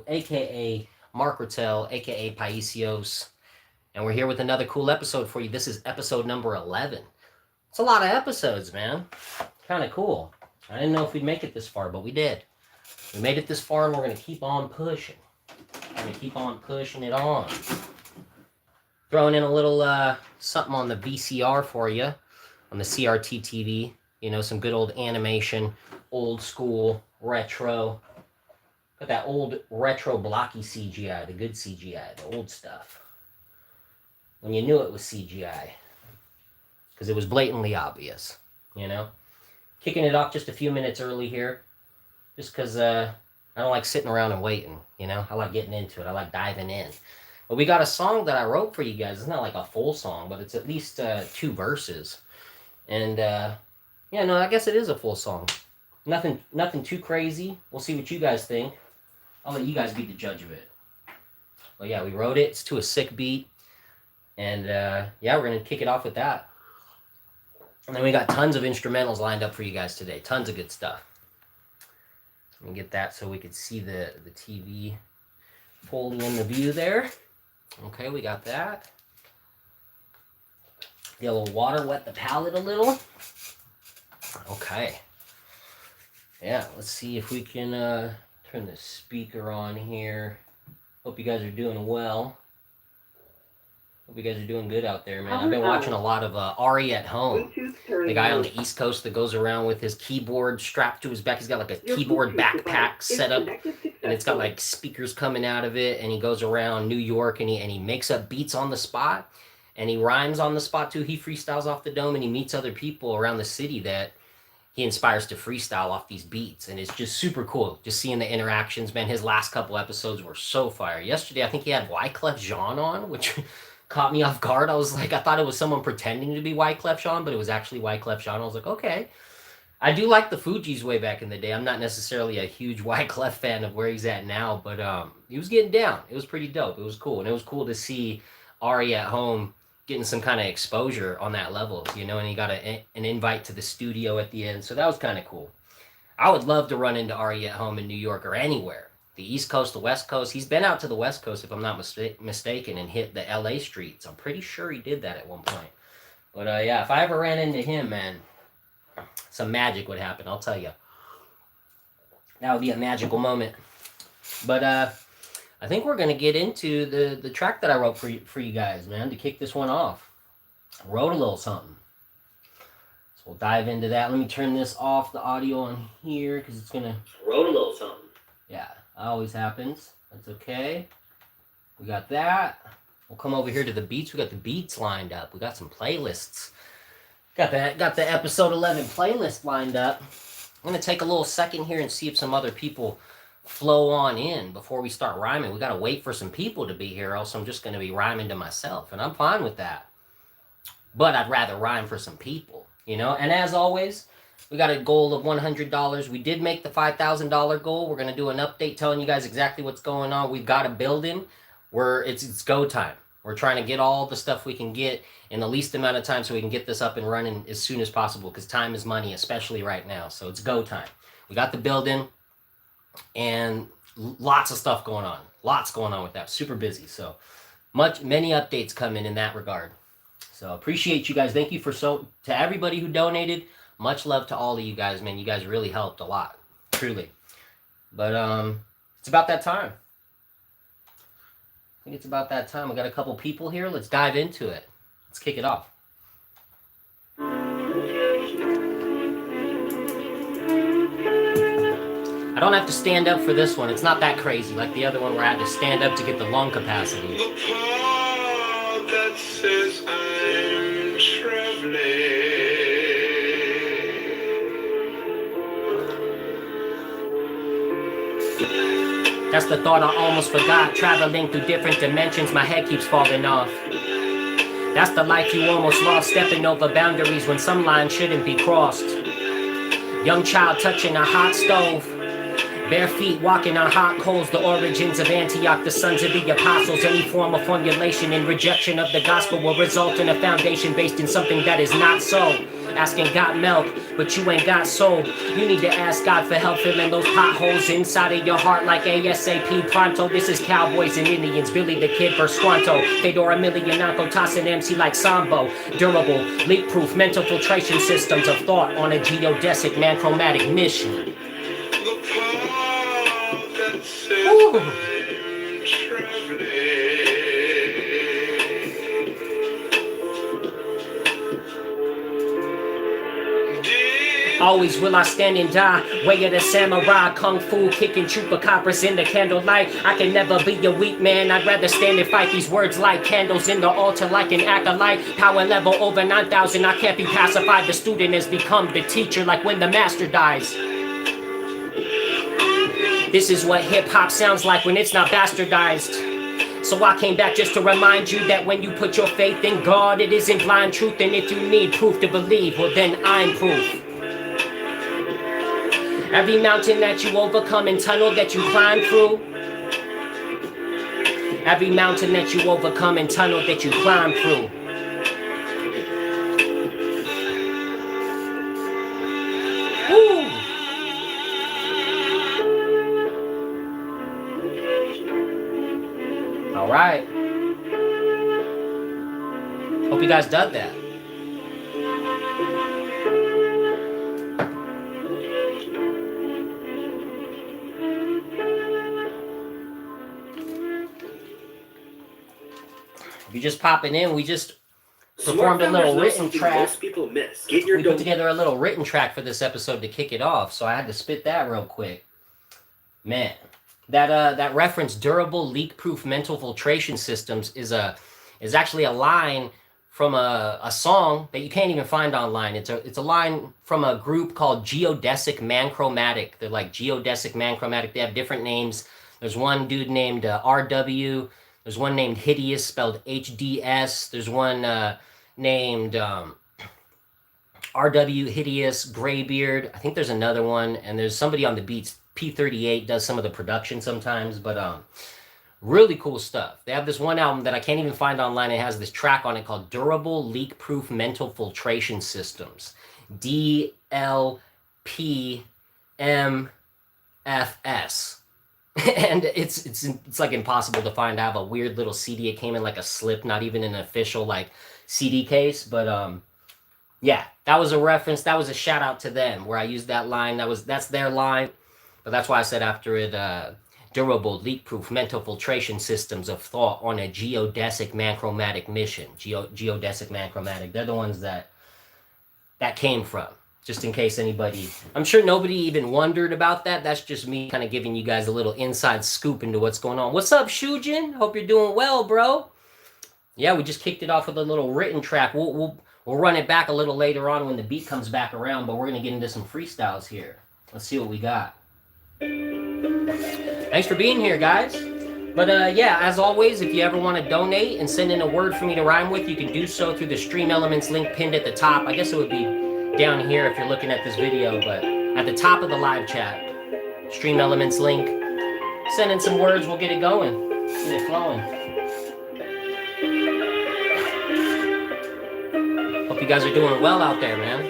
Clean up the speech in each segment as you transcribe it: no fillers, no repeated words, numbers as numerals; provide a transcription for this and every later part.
aka Mark Rattel, aka Paisios, and we're here with another cool episode for you. This is episode number 11. It's a lot of episodes, man. Kind of cool. I didn't know if we'd make it this far, but we did. We made it this far, and we're going to keep on pushing. We're going to keep on pushing it on. Throwing in a little something on the VCR for you, on the CRT TV. You know, some good old animation, old school, retro. Got that old retro blocky CGI, the good CGI, the old stuff. When you knew it was CGI. Because it was blatantly obvious, you know? Kicking it off just a few minutes early here. Just because I don't like sitting around and waiting, you know? I like getting into it. I like diving in. But we got a song that I wrote for you guys. It's not like a full song, but it's at least 2 verses. And, yeah, no, I guess it is a full song. Nothing too crazy. We'll see what you guys think. I'll let you guys be the judge of it. But yeah, we wrote it. It's to a sick beat. And yeah, we're going to kick it off with that. And then we got tons of instrumentals lined up for you guys today. Tons of good stuff. Let me get that so we could see the TV fully in the view there. Okay, we got that. Get a little water, wet the palate a little. Okay. Yeah, let's see if we can turn the speaker on here. Hope you guys are doing well. Hope you guys are doing good out there, man. I've been watching a lot of Ari at Home. The guy on the East Coast that goes around with his keyboard strapped to his back. He's got like a keyboard backpack set up, and it's got like speakers coming out of it. And he goes around New York, and he makes up beats on the spot, and he rhymes on the spot too. He freestyles off the dome, and he meets other people around the city that he inspires to freestyle off these beats, and it's just super cool. Just seeing the interactions, man. His last couple episodes were so fire. Yesterday, I think he had Wyclef Jean on, which caught me off guard. I was like, I thought it was someone pretending to be Wyclef Jean, but it was actually Wyclef Jean. I was like, okay. I do like the Fugees way back in the day. I'm not necessarily a huge Wyclef fan of where he's at now, but he was getting down. It was pretty dope. It was cool, and it was cool to see Ari at Home getting some kind of exposure on that level, you know, and he got an invite to the studio at the end, so that was kind of cool. I would love to run into Ari at Home in New York or anywhere. The East Coast, the West Coast. He's been out to the West Coast, if I'm not mistaken, and hit the LA streets. I'm pretty sure he did that at one point. But yeah, if I ever ran into him, man, some magic would happen, I'll tell you. That would be a magical moment. But I think we're going to get into the track that I wrote for you guys, man, to kick this one off. I wrote a little something. So we'll dive into that. Let me turn this off, the audio on here, because it's going to... Wrote a little something. Yeah, that always happens. That's okay. We got that. We'll come over here to the beats. We got the beats lined up. We got some playlists. Got the episode 11 playlist lined up. I'm going to take a little second here and see if some other people flow on in before we start rhyming. We got to wait for some people to be here, else I'm just going to be rhyming to myself, and I'm fine with that. But I'd rather rhyme for some people, you know? And as always, we got a goal of $100. We did make the $5,000 goal. We're going to do an update telling you guys exactly what's going on. We've got a building where it's go time. We're trying to get all the stuff we can get in the least amount of time so we can get this up and running as soon as possible, because time is money, especially right now. So it's go time. We got the building. And lots of stuff going on. Lots going on with that. Super busy. So many updates coming in that regard. So appreciate you guys. Thank you to everybody who donated. Much love to all of you guys, man. You guys really helped a lot. Truly. But it's about that time. I think it's about that time. We got a couple people here. Let's dive into it. Let's kick it off. I don't have to stand up for this one. It's not that crazy like the other one where I had to stand up to get the lung capacity. The part that says I'm traveling. That's the thought I almost forgot. Traveling through different dimensions, my head keeps falling off. That's the life you almost lost, stepping over boundaries when some lines shouldn't be crossed. Young child touching a hot stove. Bare feet walking on hot coals, the origins of Antioch, the sons of the apostles. Any form of formulation and rejection of the gospel will result in a foundation based in something that is not so. asking got milk, but you ain't got soul. You need to ask God for help filling those potholes inside of your heart like ASAP pronto. This is Cowboys and Indians, Billy the Kid for Squanto. Fedor Emelianenko tossing MC like Sambo. Durable, leak-proof mental filtration systems of thought on a geodesic man-chromatic mission. Ooh. Always will I stand and die, way of the samurai, kung fu, kicking chupacabras in the candlelight. I can never be a weak man, I'd rather stand and fight. These words like candles in the altar like an acolyte. Power level over 9,000, I can't be pacified. The student has become the teacher like when the master dies. This is what hip-hop sounds like when it's not bastardized. So I came back just to remind you that when you put your faith in God, it isn't blind truth. And if you need proof to believe, well then I'm proof. Every mountain that you overcome and tunnel that you climb through. Every mountain that you overcome and tunnel that you climb through. Woo! All right. Hope you guys dug that. If you're just popping in, we just performed a little written track. Most people miss. Get your we put together a little written track for this episode to kick it off, so I had to spit that real quick. Man, that reference, durable, leak-proof mental filtration systems, is actually a line from a song that you can't even find online. It's a line from a group called Geodesic Man-Chromatic. They're like Geodesic Man-Chromatic. They have different names. There's one dude named RW. There's one named Hideous, spelled HDS. There's one named RW Hideous, Graybeard. I think there's another one. And there's somebody on the beats. P38 does some of the production sometimes. But really cool stuff. They have this one album that I can't even find online. It has this track on it called Durable Leak-Proof Mental Filtration Systems. DLPMFS. And it's like impossible to find. I have a weird little CD. It came in like a slip, not even an official like CD case. But yeah, that was a reference. That was a shout out to them where I used that line. That's their line. But that's why I said after it, durable, leak-proof mental filtration systems of thought on a geodesic man-chromatic mission. Geodesic man-chromatic. They're the ones that came from. Just in case anybody, I'm sure nobody even wondered about that. That's just me kind of giving you guys a little inside scoop into what's going on. What's up, Shujin? Hope you're doing well, bro. Yeah, we just kicked it off with a little written track. We'll run it back a little later on when the beat comes back around, but we're going to get into some freestyles here. Let's see what we got. Thanks for being here, guys. But yeah, as always, if you ever want to donate and send in a word for me to rhyme with, you can do so through the Stream Elements link pinned at the top. I guess it would be down here if you're looking at this video, but at the top of the live chat, Stream Elements link. Send in some words, we'll get it going, get it flowing. Hope you guys are doing well out there, man.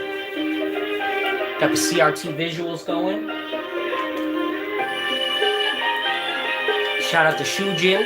Got the CRT visuals going. Shout out to Shujin.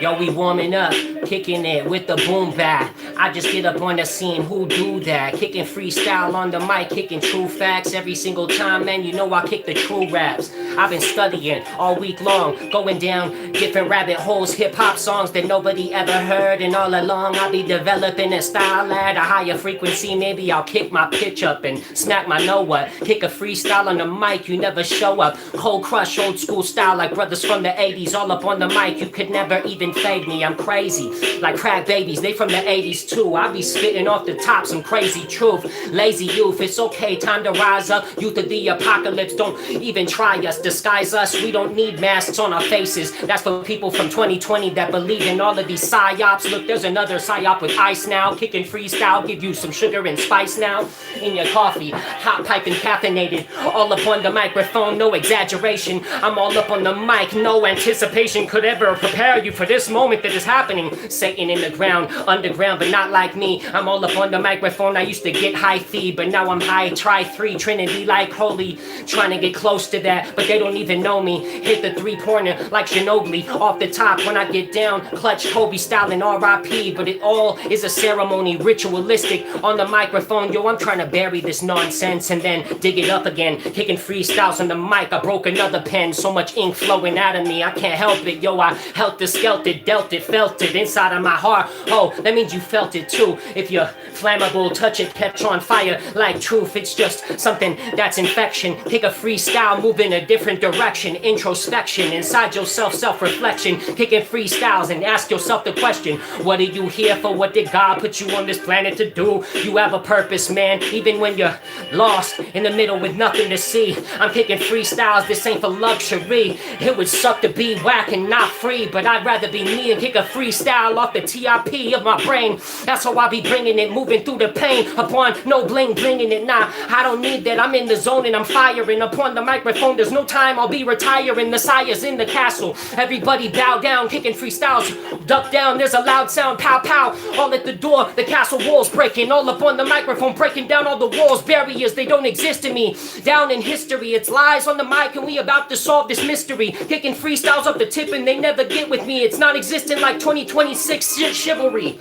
Yo, we warming up, kicking it with the boom bap. I just get up on the scene, who do that? Kicking freestyle on the mic, kicking true facts every single time, man, you know I kick the true raps. I've been studying all week long, going down different rabbit holes, hip-hop songs that nobody ever heard. And all along I'll be developing a style at a higher frequency. Maybe I'll kick my pitch up and snap my Noah. Kick a freestyle on the mic, you never show up. Cold crush, old school style like brothers from the 80s. All up on the mic, you could never even fade me. I'm crazy, like crack babies, they from the 80s too. I be spitting off the top some crazy truth. Lazy youth, it's okay, time to rise up. Youth of the apocalypse, don't even try us. Disguise us, we don't need masks on our faces. That's for people from 2020 that believe in all of these psyops. Look, there's another psyop with ice now. Kicking freestyle, give you some sugar and spice now. In your coffee, hot piping caffeinated. All up on the microphone, no exaggeration. I'm all up on the mic, no anticipation could ever prepare you for this moment that is happening. Satan in the ground, underground, but not like me. I'm all up on the microphone, I used to get high feed, but now I'm high, try 3, Trinity like holy. Trying to get close to that, but they don't even know me. Hit the 3-pointer like Ginobili, off the top when I get down. Clutch Kobe style and R.I.P., but it all is a ceremony, ritualistic. On the microphone, yo, I'm trying to bury this nonsense and then dig it up again. Kicking freestyles on the mic, I broke another pen. So much ink flowing out of me, I can't help it. Yo, I helter-skelter, dealt it, felt it inside of my heart. Oh, that means you felt it too. If you're flammable, touch it, catch on fire like truth. It's just something that's infection. Kick a freestyle, move in a different direction. Introspection, inside yourself, self-reflection. Kicking freestyles and ask yourself the question, what are you here for? What did God put you on this planet to do? You have a purpose, man, even when you're lost in the middle with nothing to see. I'm kicking freestyles, this ain't for luxury. It would suck to be whack and not free, but I'd rather be me and kick a freestyle off the TIP of my brain. That's how I be bringing it, moving through the pain. Upon no bling blinging it, nah, I don't need that. I'm in the zone and I'm firing upon the microphone. There's no time, I'll be retiring. Messiah's in the castle. Everybody bow down, kicking freestyles. Duck down, there's a loud sound, pow pow. All at the door, the castle walls breaking. All up on the microphone, breaking down all the walls, barriers, they don't exist to me. Down in history, it's lies on the mic and we about to solve this mystery. Kicking freestyles up the tip and they never get with me. It's non-existent like 2026 chivalry.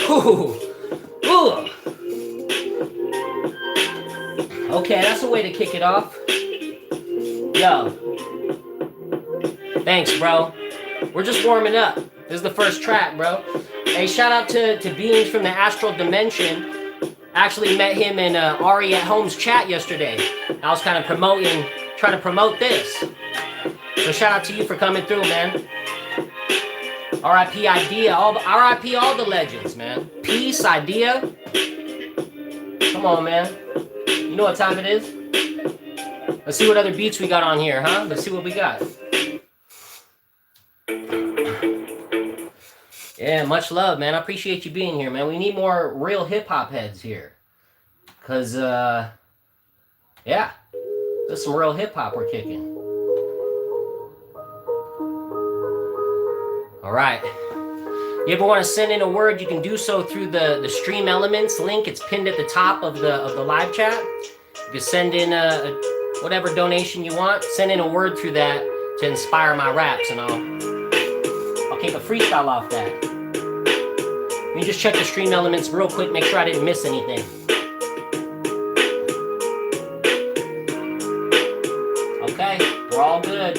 Ooh. Ooh. Okay, that's a way to kick it off. Yo. Thanks, bro. We're just warming up. This is the first track, bro. Hey, shout out to Beans from the Astral Dimension. Actually met him in Ari at Home's chat yesterday. I was kind of trying to promote this. So shout out to you for coming through, man. R.I.P. Idea, R.I.P. all the legends, man. Peace, Idea. Come on, man. You know what time it is? Let's see what other beats we got on here, huh? Let's see what we got. Yeah, much love, man. I appreciate you being here, man. We need more real hip-hop heads here. Because, yeah. There's some real hip-hop we're kicking. All right. You ever want to send in a word, you can do so through the Stream Elements link. It's pinned at the top of the live chat. You can send in whatever donation you want. Send in a word through that to inspire my raps, and I'll kick a freestyle off that. You just check the Stream Elements real quick, make sure I didn't miss anything. Okay, we're all good.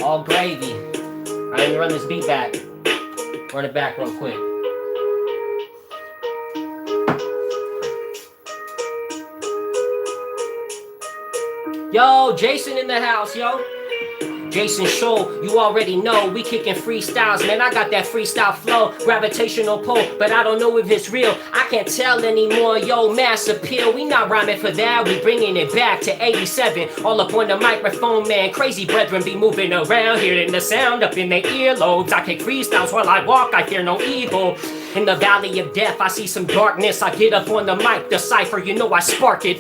All gravy. All right, let me run this beat back. Run it back real quick. Yo, Jason in the house, yo. Jason Show, you already know, we kicking freestyles, man. I got that freestyle flow, gravitational pull, but I don't know if it's real. I can't tell anymore, yo, mass appeal. We not rhyming for that, we bringing it back to 87. All up on the microphone, man. Crazy brethren be moving around, hearing the sound up in their earlobes. I kick freestyles while I walk, I fear no evil. In the valley of death, I see some darkness. I get up on the mic, the cipher, you know I spark it.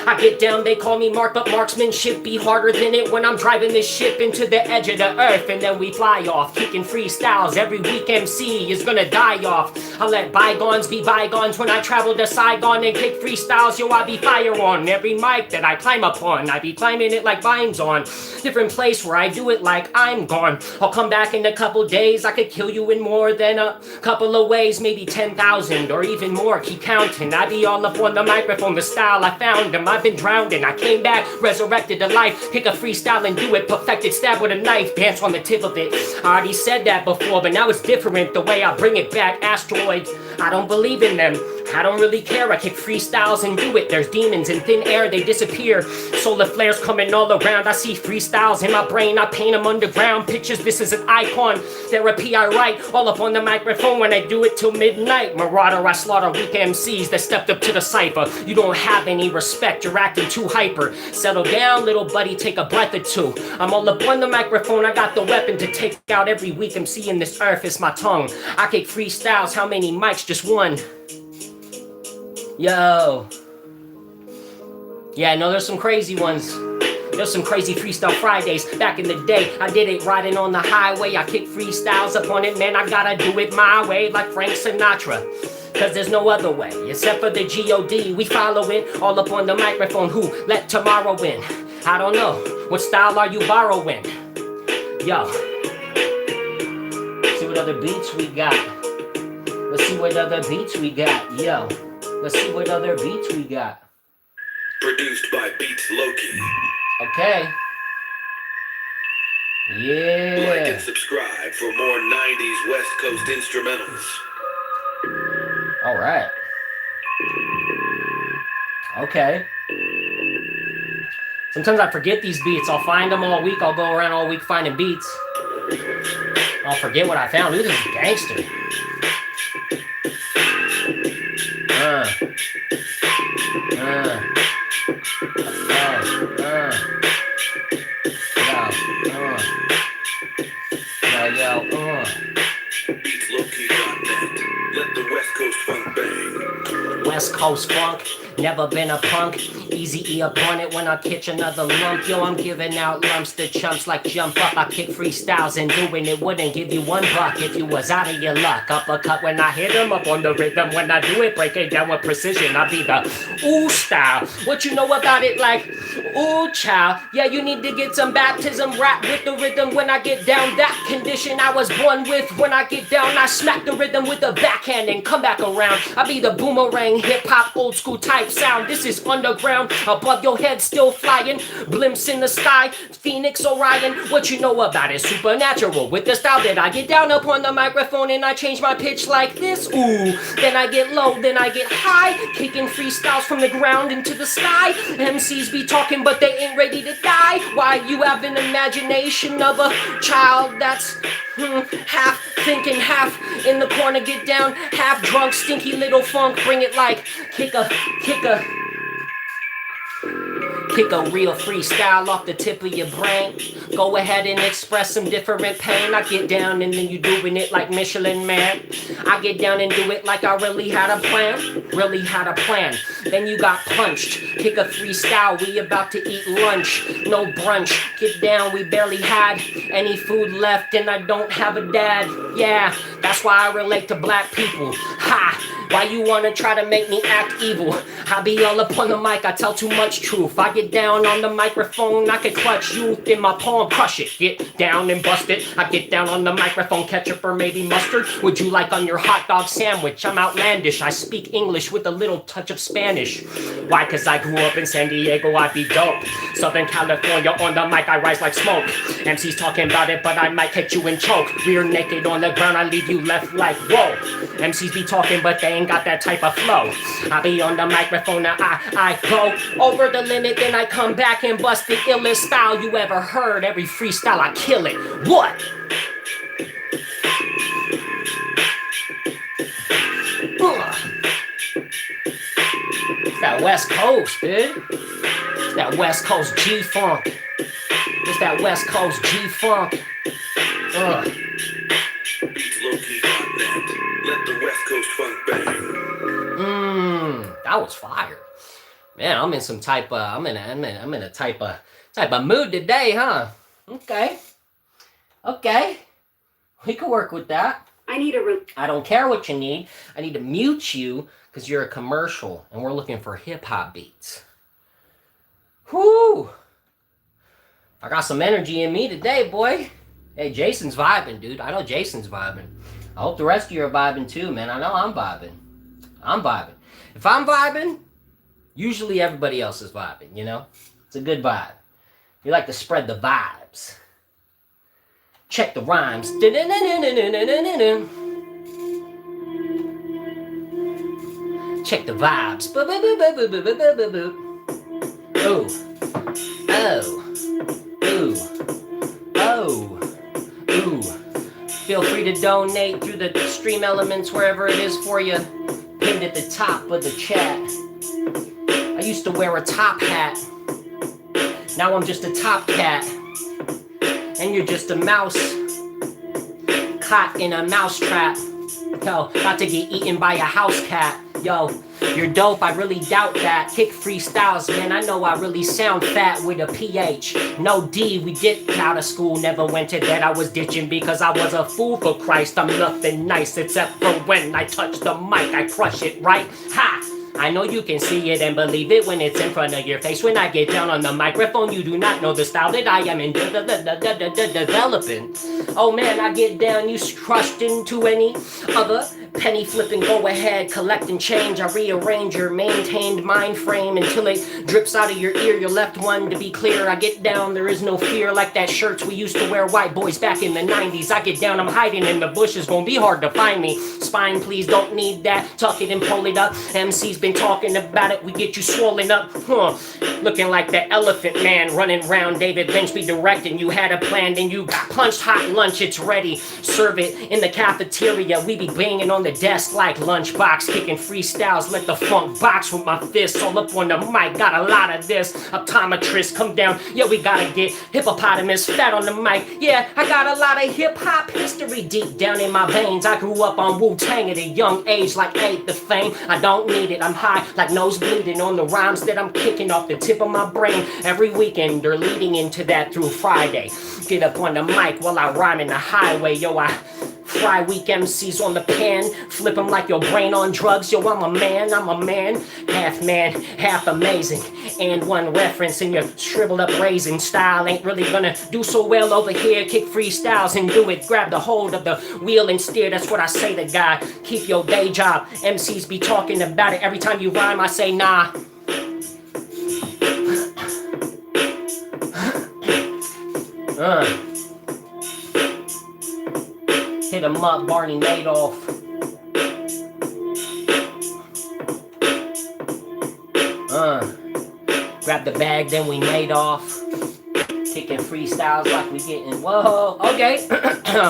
I get down, they call me Mark, but marksmanship be harder than it when I'm driving this ship into the edge of the earth. And then we fly off, kicking freestyles. Every week MC is gonna die off. I let bygones be bygones. When I travel to Saigon and kick freestyles, yo, I be fire on every mic that I climb upon. I be climbing it like vines on. Different place where I do it like I'm gone. I'll come back in a couple days. I could kill you in more than a couple of ways. Maybe 10,000 or even more, keep counting. I be all up on the microphone, the style I found him. I've been drowning, I came back, resurrected to life. Pick a freestyle and do it, perfected, stab with a knife, dance on the tip of it. I already said that before, but now it's different the way I bring it back. Asteroids, I don't believe in them. I don't really care, I kick freestyles and do it. There's demons in thin air, they disappear. Solar flares coming all around. I see freestyles in my brain, I paint them underground. Pictures, this is an icon. Therapy I write, all up on the microphone when I do it till midnight. Marauder, I slaughter weak MCs that stepped up to the cypher. You don't have any respect, you're acting too hyper. Settle down, little buddy, take a breath or two. I'm all up on the microphone, I got the weapon to take out every weak MC in this earth. It's my tongue. I kick freestyles, how many mics? Just one. Yo. Yeah, I know there's some crazy ones. There's some crazy Freestyle Fridays. Back in the day, I did it riding on the highway. I kick freestyles up on it, man, I gotta do it my way, like Frank Sinatra. Cause there's no other way, except for the G.O.D. We follow it, all up on the microphone. Who let tomorrow win? I don't know. What style are you borrowing? Yo. See what other beats we got. Let's see what other beats we got. Yo. Let's see what other beats we got. Produced by Beats Loki. Okay. Yeah. Like and subscribe for more 90s West Coast instrumentals. Alright. Okay. Sometimes I forget these beats. I'll find them all week. I'll go around all week finding beats. I'll forget what I found. Ooh, this is gangster. BeatsLoki.net. Let the West Coast funk bang. West Coast funk, never been a punk. Easy E upon it when I catch another lump. Yo, I'm giving out lumps to chumps like jump up. I kick freestyles and doing it wouldn't give you $1 if you was out of your luck. Uppercut when I hit 'em up on the rhythm. When I do it, break it down with precision. I be the ooh style. What you know about it like ooh child? Yeah, you need to get some baptism. Rap with the rhythm when I get down. That condition I was born with. When I get down, I smack the rhythm with the backhand and come back around. I be the boomerang, hip-hop, old school type sound. This is underground, above your head still flying. Blimps in the sky, Phoenix, Orion. What you know about it? Supernatural with the style that I get down up on the microphone and I change my pitch like this. Ooh, then I get low, then I get high. Kicking freestyles from the ground into the sky. MCs be talking but they ain't ready to die. Why you have an imagination of a child that's half thinking, half in the corner, get down, half drunk, stinky little funk, bring it like kick a real freestyle off the tip of your brain. Go ahead and express some different pain. I get down and then you doing it like Michelin Man. I get down and do it like I really had a plan. Really had a plan. Then you got punched. Kick a freestyle, we about to eat lunch. No brunch. Get down, we barely had any food left and I don't have a dad. Yeah, that's why I relate to black people. Ha! Why you wanna try to make me act evil? I be all up on the mic, I tell too much truth. I get down on the microphone, I can clutch youth in my palm, crush it. Get down and bust it. I get down on the microphone, ketchup or maybe mustard. Would you like on your hot dog sandwich? I'm outlandish, I speak English with a little touch of Spanish. Why? Cause I grew up in San Diego, I be dope. Southern California, on the mic I rise like smoke. MC's talking about it, but I might catch you and choke. Rear naked on the ground, I leave you left like whoa. MC's be talking, but they ain't got that type of flow. I be on the microphone, now I go over the limit, then I come back and bust the illest style you ever heard. Every freestyle I kill it. What? It's that West Coast, dude. It's that West Coast G-Funk. It's that West Coast G-Funk. BeatsLoki.net. Let the West Coast funk bang. That was fire. Man, I'm in some type of I'm in a type of mood today, huh? Okay. We can work with that. I don't care what you need. I need to mute you because you're a commercial and we're looking for hip-hop beats. Whoo! I got some energy in me today, boy. Hey, Jason's vibing, dude. I know Jason's vibing. I hope the rest of you are vibing too, man. I know I'm vibing. If I'm vibing, usually everybody else is vibing, you know? It's a good vibe. We like to spread the vibes. Check the rhymes. Check the vibes. Ooh. Oh. Ooh. Feel free to donate through the stream elements wherever it is for you. Pinned at the top of the chat. I used to wear a top hat. Now I'm just a top cat. And you're just a mouse caught in a mouse trap. Yo, about to get eaten by a house cat. Yo, you're dope, I really doubt that. Kick freestyles, man, I know I really sound fat with a PH. No D, we dipped out of school, never went to bed. I was ditching because I was a fool for Christ. I'm nothing nice except for when I touch the mic, I crush it, right? Ha! I know you can see it and believe it when it's in front of your face. When I get down on the microphone, you do not know the style that I am in developing. Oh man, I get down, you crushed into any other penny flipping, go ahead, collecting change. I rearrange your maintained mind frame until it drips out of your ear, your left one. To be clear, I get down, there is no fear, like that shirts we used to wear, white boys back in the 90s. I get down, I'm hiding in the bushes, gonna be hard to find me. Spine, please, don't need that, tuck it and pull it up. MC's been talking about it, we get you swollen up, looking like that elephant man running round. David Lynch be directing, you had a plan, then you got punched. Hot lunch, it's ready, serve it in the cafeteria. We be banging on the desk like lunchbox, kicking freestyles, let the funk box with my fists all up on the mic. Got a lot of this, optometrist, come down, yeah, we gotta get hippopotamus fat on the mic. Yeah, I got a lot of hip-hop history deep down in my veins. I grew up on Wu-Tang at a young age, like the fame. I don't need it, I'm high, like nose bleeding on the rhymes that I'm kicking off the tip of my brain. Every weekend, they're leading into that through Friday. Get up on the mic while I rhyme in the highway, yo, I fry weak MCs on the pan, flip them like your brain on drugs. Yo, I'm a man, half amazing. And one reference in your shriveled up raisin style ain't really gonna do so well over here. Kick freestyles and do it, grab the hold of the wheel and steer. That's what I say to God, keep your day job. MCs be talking about it, every time you rhyme I say nah. Hit him up, Barney Madoff. Grab the bag, then we made off. Kicking freestyles like we getting, whoa, okay.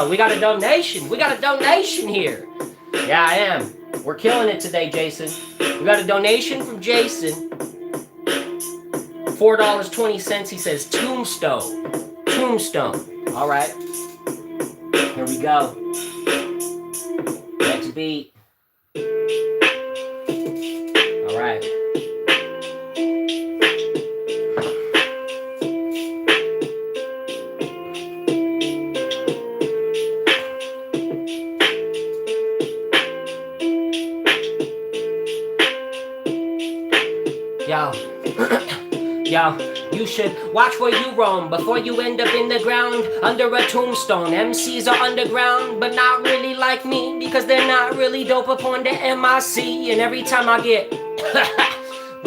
We got a donation. We got a donation here. Yeah, I am. We're killing it today, Jason. We got a donation from Jason. $4.20. He says Tombstone. Tombstone. All right. Here we go. Next beat. All right. Yo, you should watch where you roam before you end up in the ground under a tombstone. MCs are underground, but not really like me, because they're not really dope up on the MIC. And every time I get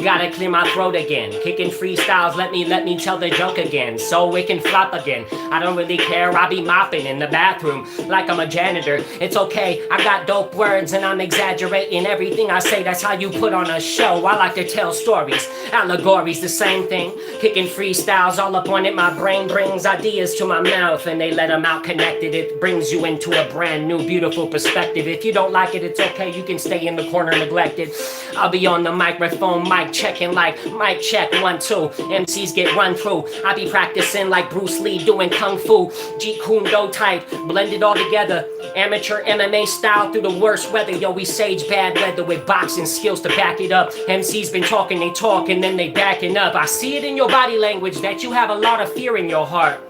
gotta clear my throat again. Kicking freestyles, let me tell the joke again, so it can flop again. I don't really care, I be mopping in the bathroom like I'm a janitor. It's okay, I got dope words and I'm exaggerating everything I say. That's how you put on a show. I like to tell stories, allegories, the same thing. Kicking freestyles all up on it, my brain brings ideas to my mouth and they let them out connected. It brings you into a brand new beautiful perspective. If you don't like it, it's okay, you can stay in the corner neglected. I'll be on the microphone, mic checking like mic check 1 2. MCs get run through. I be practicing like Bruce Lee doing kung fu, Jeet Kune Do type, blended all together. Amateur MMA style through the worst weather. Yo, we sage bad weather with boxing skills to back it up. MCs been talking, they talk and then they backing up. I see it in your body language that you have a lot of fear in your heart.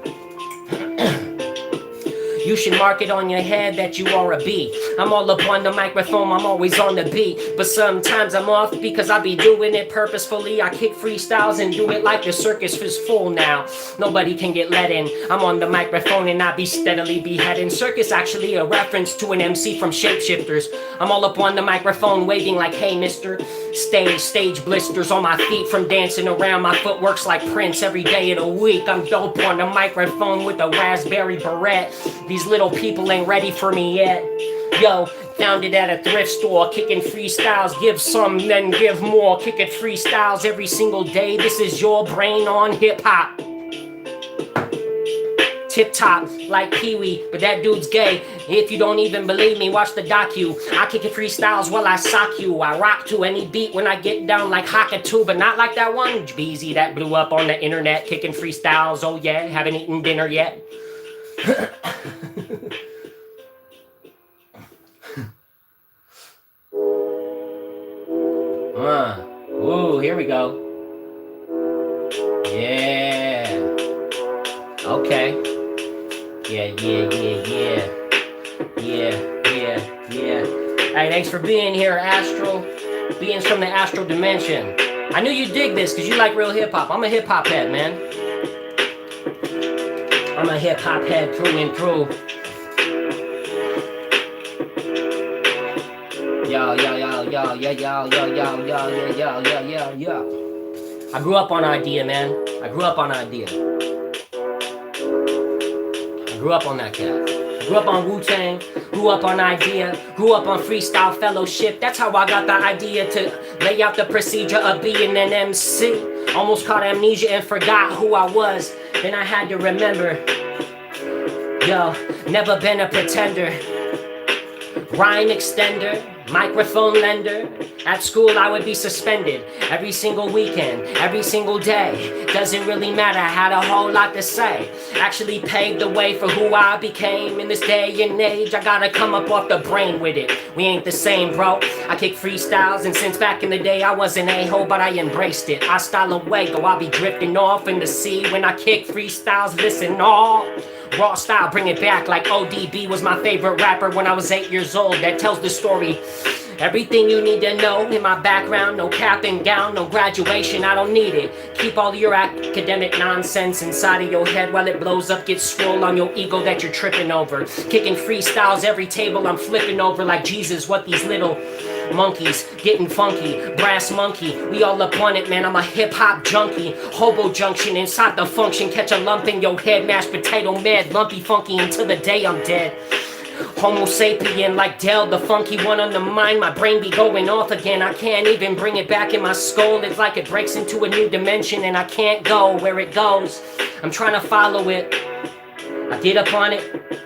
You should mark it on your head that you are a bee. I'm all up on the microphone, I'm always on the beat. But sometimes I'm off because I be doing it purposefully. I kick freestyles and do it like the circus is full now. Nobody can get let in. I'm on the microphone and I be steadily beheading. Circus actually a reference to an MC from Shapeshifters. I'm all up on the microphone waving like, hey mister. Stage blisters on my feet from dancing around. My footwork's like Prince every day of the week. I'm dope on the microphone with a raspberry beret. These these little people ain't ready for me yet. Yo, found it at a thrift store, kicking freestyles, give some, then give more, kicking freestyles every single day. This is your brain on hip-hop. Tip top like Pee-wee, but that dude's gay. If you don't even believe me, watch the docu. I kick it freestyles while I sock you. I rock to any beat when I get down like Hakatu, but not like that one Beezy that blew up on the internet kicking freestyles. Oh yeah, haven't eaten dinner yet. Ooh, here we go. Yeah. Okay. Yeah. Hey, thanks for being here, Astral. Beings from the astral dimension. I knew you'd dig this because you like real hip-hop. I'm a hip-hop head, man. I'm a hip-hop head through and through. Yo. I grew up on idea, man. I grew up on idea. Grew up on that cat. Grew up on Wu-Tang, grew up on idea, grew up on freestyle fellowship. That's how I got the idea to lay out the procedure of being an MC. Almost caught amnesia and forgot who I was. Then I had to remember. Yo, never been a pretender. Rhyme extender, microphone lender. At school I would be suspended every single weekend, every single day. Doesn't really matter, I had a whole lot to say. Actually paved the way for who I became in this day and age. I gotta come up off the brain with it. We ain't the same, bro. I kick freestyles, and since back in the day I was an a-hole, but I embraced it. I style away, go I'll be drifting off in the sea when I kick freestyles. Listen all. Raw style, bring it back like ODB was my favorite rapper when I was 8 years old. That tells the story. Everything you need to know in my background. No cap and gown, no graduation, I don't need it. Keep all your academic nonsense inside of your head while it blows up. Get swole on your ego that you're tripping over. Kicking freestyles every table I'm flipping over like Jesus. What these little monkeys getting funky, brass monkey, we all up on it, man. I'm a hip-hop junkie. Hobo junction inside the function. Catch a lump in your head, mashed potato mad, lumpy funky until the day I'm dead. Homo sapien like Dell, the funky one on the mind. My brain be going off again. I can't even bring it back in my skull. It's like it breaks into a new dimension and I can't go where it goes. I'm trying to follow it. I get up on it,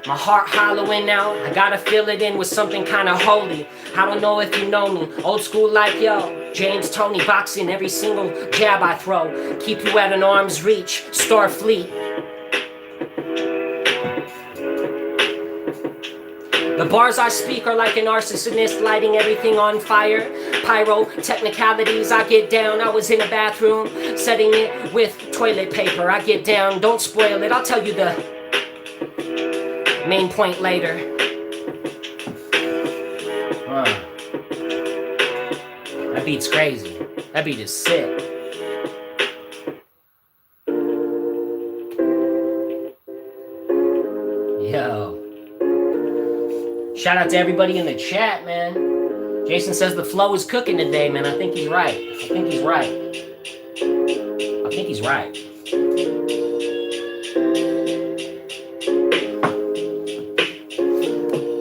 my heart hollowing out. I gotta fill it in with something kinda holy. I don't know if you know me, old school like yo. James Tony boxing every single jab I throw. Keep you at an arm's reach, Starfleet. The bars I speak are like an arsonist lighting everything on fire. Pyro technicalities, I get down. I was in a bathroom setting it with toilet paper. I get down, don't spoil it. I'll tell you the main point later. That beat's crazy. That beat is sick. Yo. Shout out to everybody in the chat, man. Jason says the flow is cooking today, man. I think he's right. I think he's right.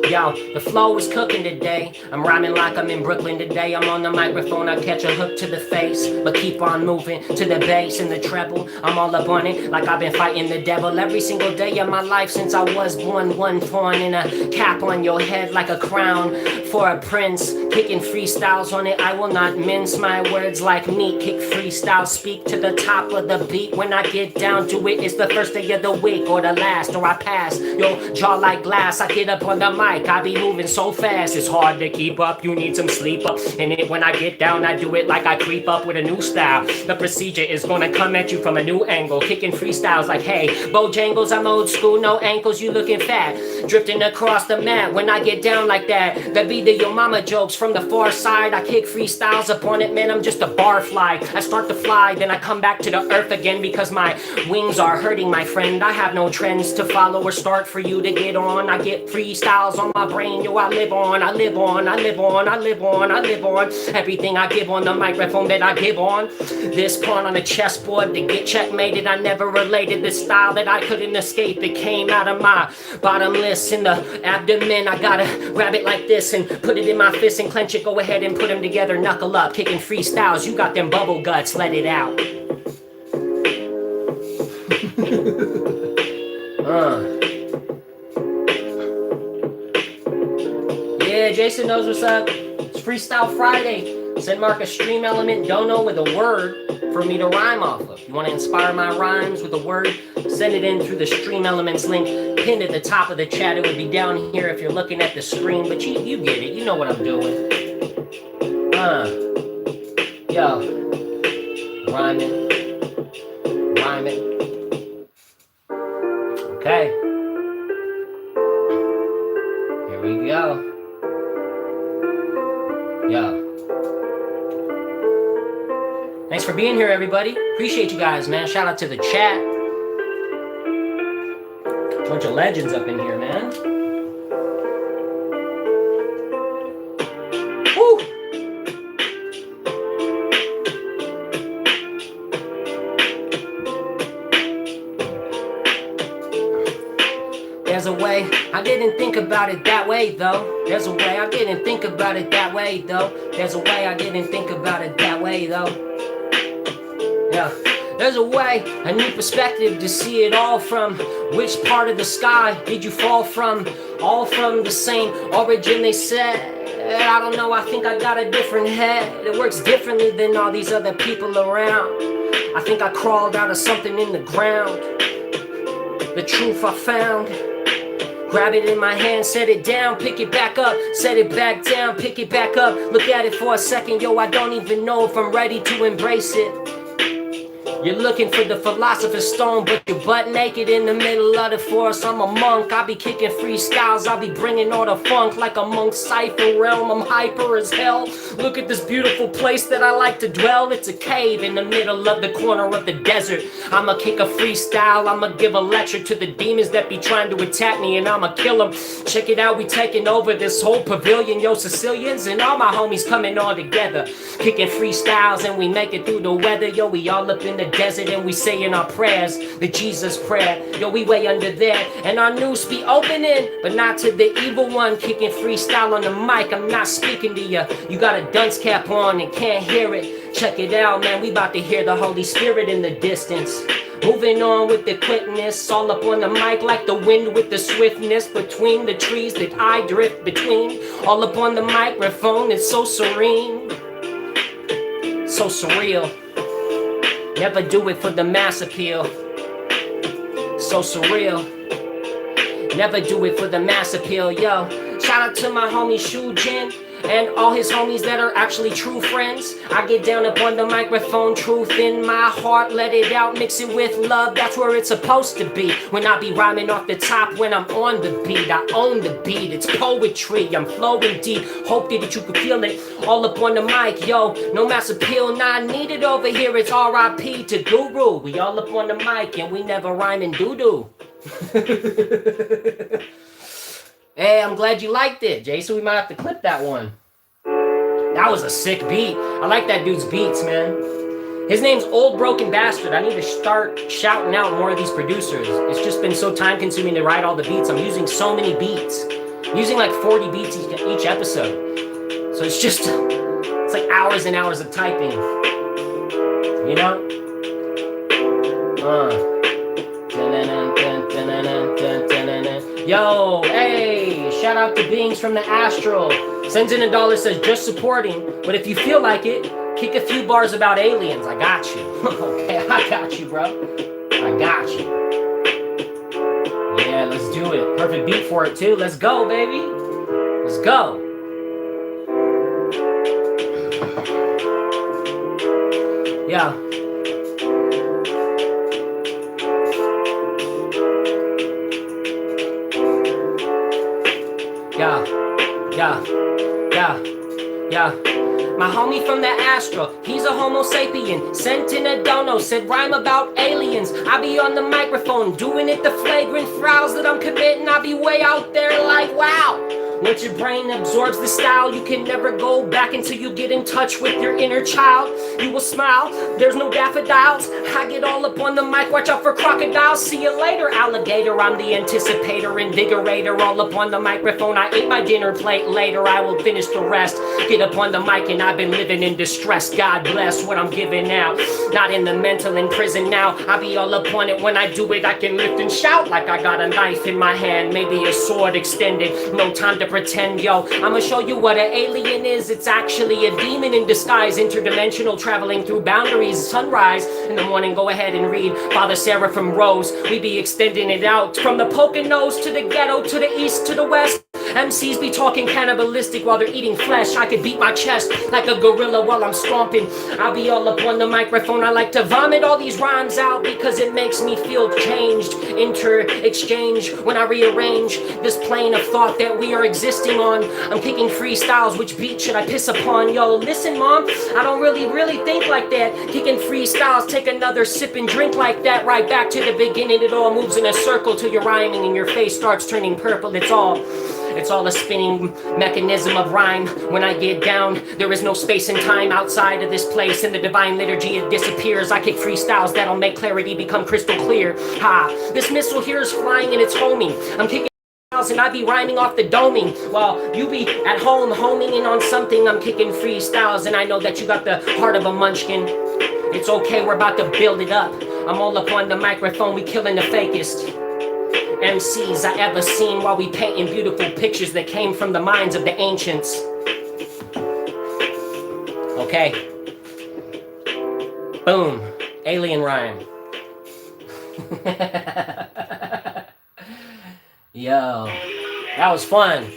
Yo, the flow is cooking today. I'm rhyming like I'm in Brooklyn today. I'm on the microphone, I catch a hook to the face, but keep on moving to the bass and the treble. I'm all up on it like I've been fighting the devil every single day of my life since I was born. One thorn in a cap on your head like a crown for a prince. Kicking freestyles on it, I will not mince my words like meat. Kick freestyle, speak to the top of the beat. When I get down to it, it's the first day of the week or the last, or I pass your jaw like glass. I get up on the mic, I be moving so fast, it's hard to keep up. You need some sleep up. And it, when I get down, I do it like I creep up with a new style. The procedure is gonna come at you from a new angle. Kicking freestyles like, hey, Bojangles, I'm old school, no ankles, you looking fat. Drifting across the mat when I get down like that. That be the yo mama jokes from the far side. I kick freestyles up on it, man, I'm just a barfly. I start to fly, then I come back to the earth again because my wings are hurting, my friend. I have no trends to follow or start for you to get on. I get freestyles on my brain, yo, I live on, I live on, I live on, I live on, I live on. Everything I give on the microphone that I give on. This pawn on the chessboard to get checkmated. I never related this style that I couldn't escape. It came out of my bottomless in the abdomen. I gotta grab it like this and put it in my fist and clench it. Go ahead and put them together, knuckle up, kicking freestyles. You got them bubble guts, let it out. Yeah, Jason knows what's up. It's Freestyle Friday. Send Mark a stream element dono with a word for me to rhyme off of. You want to inspire my rhymes with a word? Send it in through the stream elements link pinned at the top of the chat. It would be down here if you're looking at the screen, but you get it. You know what I'm doing. Yo. Rhyming. Okay. Here we go. Yo. Thanks for being here, everybody. Appreciate you guys, man. Shout out to the chat. Bunch of legends up in here, man. Woo! There's a way, I didn't think about it that way though. There's a way, I didn't think about it that way though. There's a way, I didn't think about it that way though. Yeah, there's a way, a new perspective to see it all from. Which part of the sky did you fall from? All from the same origin, they said. I don't know, I think I got a different head. It works differently than all these other people around. I think I crawled out of something in the ground. The truth I found. Grab it in my hand, set it down, pick it back up, set it back down, pick it back up. Look at it for a second, yo, I don't even know if I'm ready to embrace it. You're looking for the philosopher's stone, but you're butt naked in the middle of the forest. I'm a monk, I'll be kicking freestyles, I'll be bringing all the funk like a monk's cipher realm. I'm hyper as hell. Look at this beautiful place that I like to dwell. It's a cave in the middle of the corner of the desert. I'ma kick a freestyle, I'ma give a lecture to the demons that be trying to attack me, and I'ma kill them. Check it out, we taking over this whole pavilion. Yo, Sicilians and all my homies coming all together, kicking freestyles and we make it through the weather. Yo, we all up in the desert and we saying our prayers, the Jesus prayer. Yo, we way under there and our noose be opening, but not to the evil one. Kicking freestyle on the mic, I'm not speaking to you. You got a dunce cap on and can't hear it. Check it out, man, we about to hear the Holy Spirit in the distance. Moving on with the quickness, all up on the mic like the wind with the swiftness. Between the trees that I drift between, all up on the microphone, it's so serene, so surreal. Never do it for the mass appeal. So surreal. Never do it for the mass appeal, yo. Shout out to my homie Shujin and all his homies that are actually true friends. I get down up on the microphone, truth in my heart, let it out, mix it with love, that's where it's supposed to be. When I be rhyming off the top, when I'm on the beat, I own the beat, it's poetry, I'm flowing deep, hope that you could feel it, all up on the mic, yo, no mass appeal, not needed over here, it's R.I.P. to Guru, we all up on the mic and we never rhyme in doo-doo. Hey, I'm glad you liked it, Jason. We might have to clip that one. That was a sick beat. I like that dude's beats, man. His name's Old Broken Bastard. I need to start shouting out more of these producers. It's just been so time consuming to write all the beats. I'm using so many beats. I'm using like 40 beats each episode. So it's like hours and hours of typing. You know? Yo, hey, shout out to Beings from the Astral. Sends in $1, says just supporting, but if you feel like it, kick a few bars about aliens. I got you. Okay, I got you, bro. I got you. Yeah, let's do it. Perfect beat for it, too. Let's go, baby. Let's go. Yeah. Yeah. My homie from the Astral, he's a homo sapien. Sent in a dono, said rhyme about aliens. I be on the microphone, doing it the flagrant fouls that I'm committing. I be way out there like, wow. Once your brain absorbs the style, you can never go back until you get in touch with your inner child. You will smile, there's no daffodils. I get all up on the mic, watch out for crocodiles. See you later, alligator. I'm the anticipator, invigorator. All up on the microphone, I ate my dinner plate. Later, I will finish the rest. Get up on the mic and I've been living in distress. God bless what I'm giving out. Not in the mental in prison now. I be all up on it. When I do it, I can lift and shout like I got a knife in my hand. Maybe a sword extended. No time to pretend, yo. I'ma show you what an alien is. It's actually a demon in disguise. Interdimensional, traveling through boundaries. Sunrise in the morning, go ahead and read Father Sarah from Rose. We be extending it out from the Poconos to the ghetto, to the east, to the west. MCs be talking cannibalistic while they're eating flesh. I could beat my chest like a gorilla while I'm stomping. I'll be all up on the microphone. I like to vomit all these rhymes out because it makes me feel changed. Inter-exchange when I rearrange this plane of thought that we are existing on. I'm kicking freestyles. Which beat should I piss upon? Yo, listen, mom, I don't really think like that. Kicking freestyles, take another sip and drink like that. Right back to the beginning. It all moves in a circle till you're rhyming and your face starts turning purple. It's all a spinning mechanism of rhyme. When I get down, there is no space and time outside of this place. In the divine liturgy, it disappears. I kick freestyles that'll make clarity become crystal clear. Ha! This missile here is flying and it's homing. I'm kicking freestyles and I be rhyming off the doming. While you be at home homing in on something, I'm kicking freestyles and I know that you got the heart of a munchkin. It's okay, we're about to build it up. I'm all up on the microphone, we killing the fakest MCs I ever seen while we painting beautiful pictures that came from the minds of the ancients. Okay. Boom. Alien rhyme. Yo. That was fun.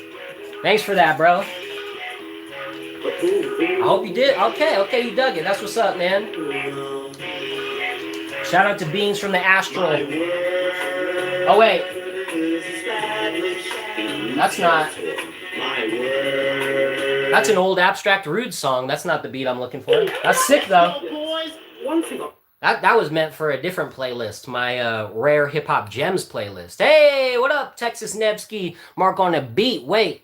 Thanks for that, bro. I hope you did. Okay, you dug it. That's what's up, man. Shout out to Beings from the Astral. Oh, wait. That's not. That's an old Abstract Rude song. That's not the beat I'm looking for. That's sick, though. That was meant for a different playlist. My Rare Hip Hop Gems playlist. Hey, what up, Texas Nevsky? Mark on a beat. Wait.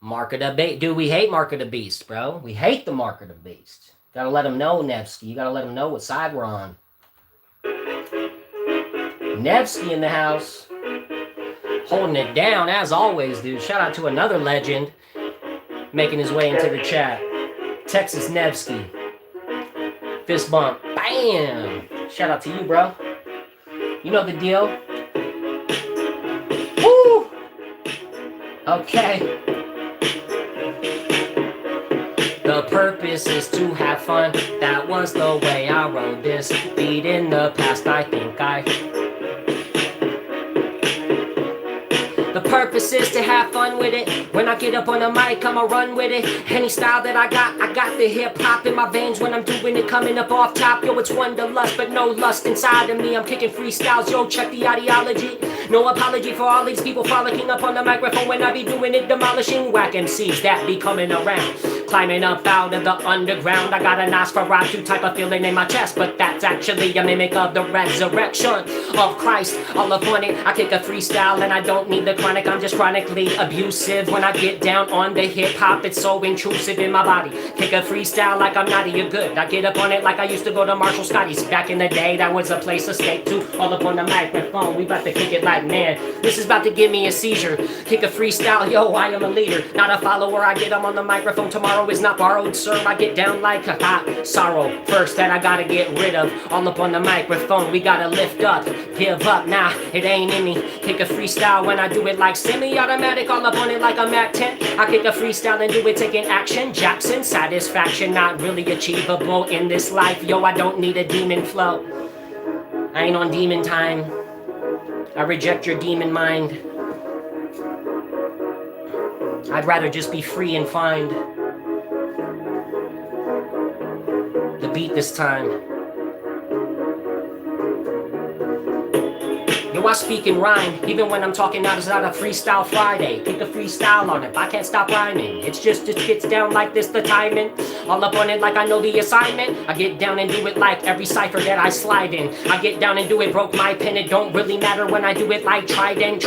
Mark of the Beast. Dude, we hate Mark of the Beast, bro. We hate the Mark of the Beast. Gotta let him know, Nevsky. You gotta let him know what side we're on. Nevsky in the house. Holding it down, as always, dude. Shout out to another legend making his way into the chat. Texas Nevsky. Fist bump. Bam! Shout out to you, bro. You know the deal. Woo! Okay. The purpose is to have fun. That was the way I wrote this beat in the past. I think the purpose is to have fun with it. When I get up on the mic, I'ma run with it. Any style that I got the hip hop in my veins. When I'm doing it, coming up off top. Yo, it's wanderlust, but no lust inside of me. I'm kicking freestyles, yo, check the ideology. No apology for all these people frolicking up on the microphone when I be doing it, demolishing whack MCs that be coming around. Climbing up out of the underground. I got a Nosferatu type of feeling in my chest, but that's actually a mimic of the resurrection of Christ. All up on it, I kick a freestyle and I don't need the chronic. I'm just chronically abusive. When I get down on the hip hop, it's so intrusive in my body. Kick a freestyle like I'm naughty or good. I get up on it like I used to go to Marshall Scotty's. Back in the day, that was a place to skate to. All up on the microphone, we about to kick it like, man, this is about to give me a seizure. Kick a freestyle, yo, I am a leader, not a follower. I get them on the microphone, tomorrow is not borrowed, sir. I get down like a hot sorrow first that I gotta get rid of. All up on the microphone, we gotta lift up, give up, nah, it ain't in me. Kick a freestyle when I do it like semi-automatic, all up on it like a Mac 10. I kick a freestyle and do it taking action. Jackson, satisfaction not really achievable in this life. Yo, I don't need a demon flow. I ain't on demon time. I reject your demon mind. I'd rather just be free and find the beat this time. Yo, I speak in rhyme, even when I'm talking out, it's not a freestyle Friday. Kick a freestyle on it, I can't stop rhyming. It's just, it gets down like this, the timing. All up on it like I know the assignment. I get down and do it like every cipher that I slide in. I get down and do it, broke my pen, it don't really matter when I do it like trident,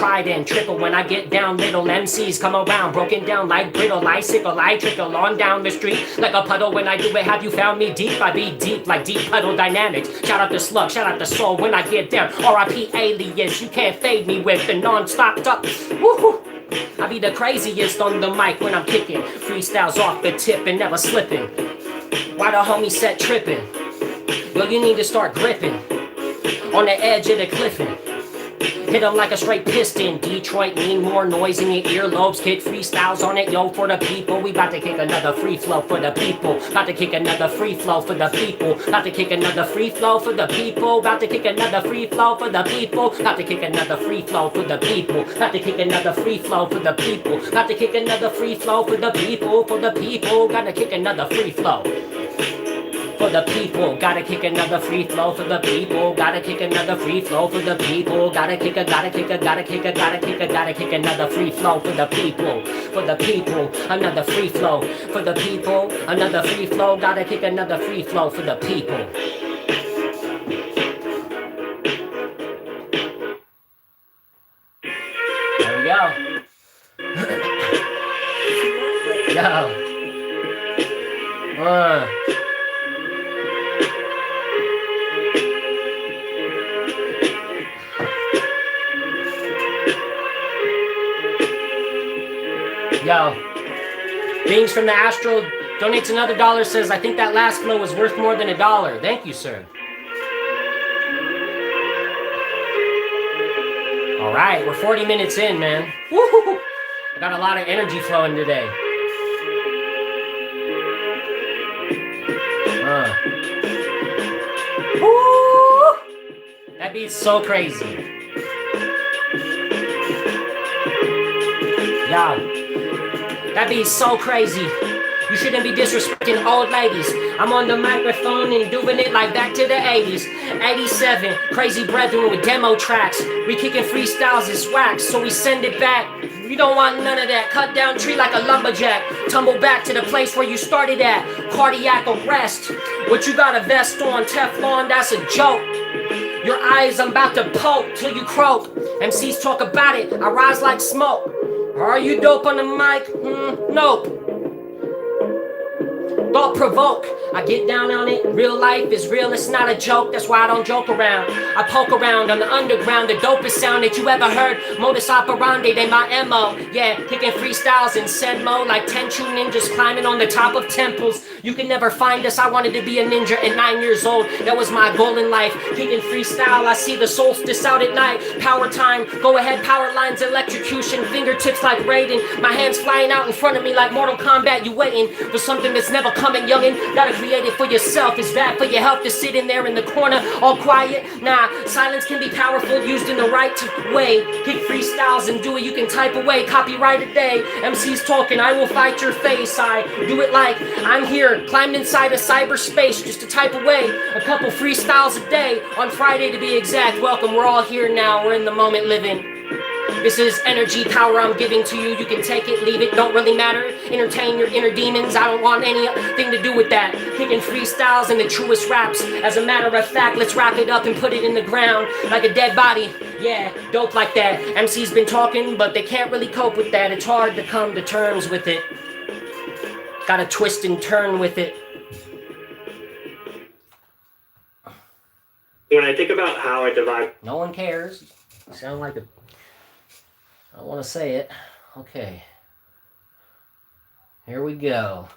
triple. When I get down, little MCs come around, broken down like brittle, icicle, I trickle on down the street like a puddle. When I do it, have you found me deep? I be deep like deep puddle dynamics. Shout out to Slug, shout out to Soul when I get down. R.I.P. Alias, you can't fade me with the non-stop up. Woohoo! I be the craziest on the mic when I'm kicking. Freestyles off the tip and never slipping. Why the homie set tripping? Well, you need to start gripping on the edge of the cliffing. Hit 'em like a straight piston. Detroit need more noise in your earlobes. Kick freestyles on it, yo, for the people. We bout to kick another free flow for the people. About to kick another free flow for the people. About to kick another free flow for the people. About to kick another free flow for the people. About to kick another free flow for the people. About to kick another free flow for the people. About to kick another free flow for the people. For the people, gotta kick another free flow. For the people, gotta kick another free flow for the people. Gotta kick another free flow for the people. Gotta kick another free flow for the people. For the people, another free flow for the people. Another free flow, gotta kick another free flow for the people. There we go. Yo. Yo, Beings from the Astro donates another $1, says, I think that last flow was worth more than $1. Thank you, sir. All right, we're 40 minutes in, man. Woo-hoo-hoo. I got a lot of energy flowing today. Woo! That beat's so crazy. Yo. That beat's so crazy. You shouldn't be disrespecting old ladies. I'm on the microphone and doing it like back to the 80s. 87, crazy brethren with demo tracks. We kicking freestyles is wax, so we send it back. You don't want none of that. Cut down tree like a lumberjack. Tumble back to the place where you started at. Cardiac arrest. What you got a vest on? Teflon, that's a joke. Your eyes I'm about to poke till you croak. MCs talk about it, I rise like smoke. Are you dope on the mic? Nope. Thought provoke, I get down on it. Real life is real, it's not a joke. That's why I don't joke around. I poke around on the underground, the dopest sound that you ever heard. Modus operandi, they my MO. Yeah, kicking freestyles in Senmo like 10 true ninjas climbing on the top of temples. You can never find us. I wanted to be a ninja at 9 years old. That was my goal in life. Kicking freestyle, I see the solstice out at night. Power time, go ahead, power lines, electrocution, fingertips like Raiden. My hands flying out in front of me like Mortal Kombat. You waiting for something that's never coming, youngin'. Gotta create it for yourself. It's bad for your health to sit in there in the corner all quiet. Nah, silence can be powerful used in the right way. Kick freestyles and do it, you can type away. Copyright a day. MC's talking, I will fight your face. I do it like I'm here, climbed inside of cyberspace just to type away a couple freestyles a day. On Friday to be exact. Welcome, we're all here now. We're in the moment living. This is energy, power I'm giving to you. You can take it, leave it, don't really matter. Entertain your inner demons, I don't want anything to do with that. Kicking freestyles and the truest raps. As a matter of fact, let's wrap it up and put it in the ground like a dead body. Yeah, dope like that. MC's been talking, but they can't really cope with that. It's hard to come to terms with it. Gotta twist and turn with it. When I think about how I divide... No one cares. You sound like a... I don't want to say it. Okay. Here we go.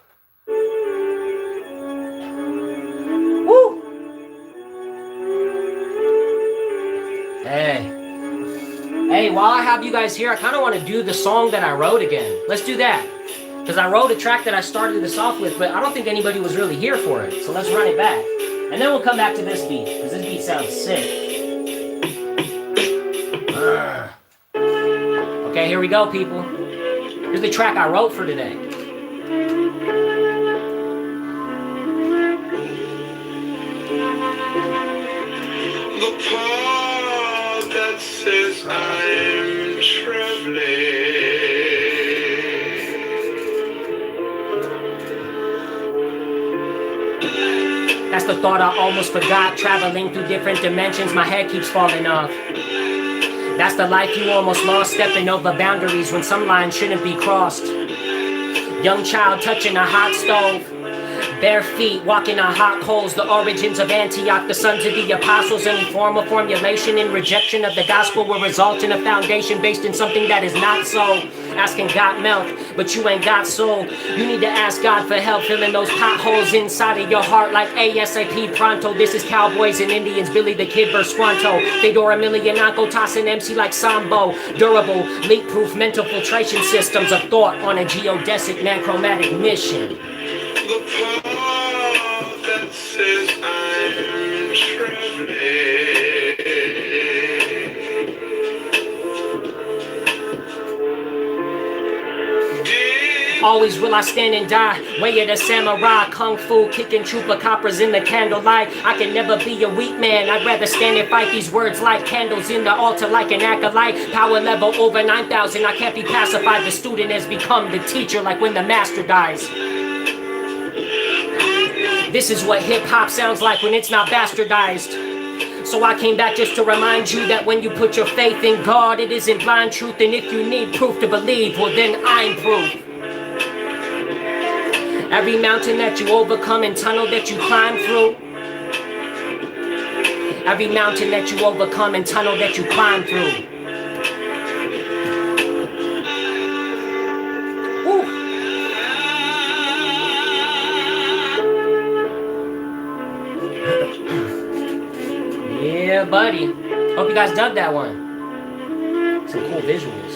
Woo! Hey, while I have you guys here, I kind of want to do the song that I wrote again. Let's do that. Because I wrote a track that I started this off with, but I don't think anybody was really here for it. So let's run it back. And then we'll come back to this beat, because this beat sounds sick. Okay, here we go, people. Here's the track I wrote for today. The part that that says I'm traveling. That's the thought I almost forgot. Traveling through different dimensions, my head keeps falling off. That's the life you almost lost, stepping over boundaries when some lines shouldn't be crossed. Young child touching a hot stove, bare feet walking on hot coals. The origins of Antioch, the sons of the apostles. Any form of formulation in rejection of the gospel will result in a foundation based in something that is not so. Asking got milk, but you ain't got soul. You need to ask God for help filling those potholes inside of your heart like ASAP pronto. This is Cowboys and Indians, Billy the Kid versus Squanto. Fedora Emilianaco tossing MC like Sambo. Durable, leak-proof mental filtration systems of thought on a geodesic man-chromatic mission. The part that says I'm traveling. Always will I stand and die, way of the samurai, kung fu, kicking chupacabras in the candlelight. I can never be a weak man, I'd rather stand and fight these words like candles in the altar like an acolyte. Power level over 9,000, I can't be pacified. The student has become the teacher like when the master dies. This is what hip-hop sounds like when it's not bastardized. So I came back just to remind you that when you put your faith in God, it isn't blind truth. And if you need proof to believe, well then I'm proof. Every mountain that you overcome and tunnel that you climb through. Every mountain that you overcome and tunnel that you climb through. Woo. Yeah, buddy. Hope you guys dug that one. Some cool visuals.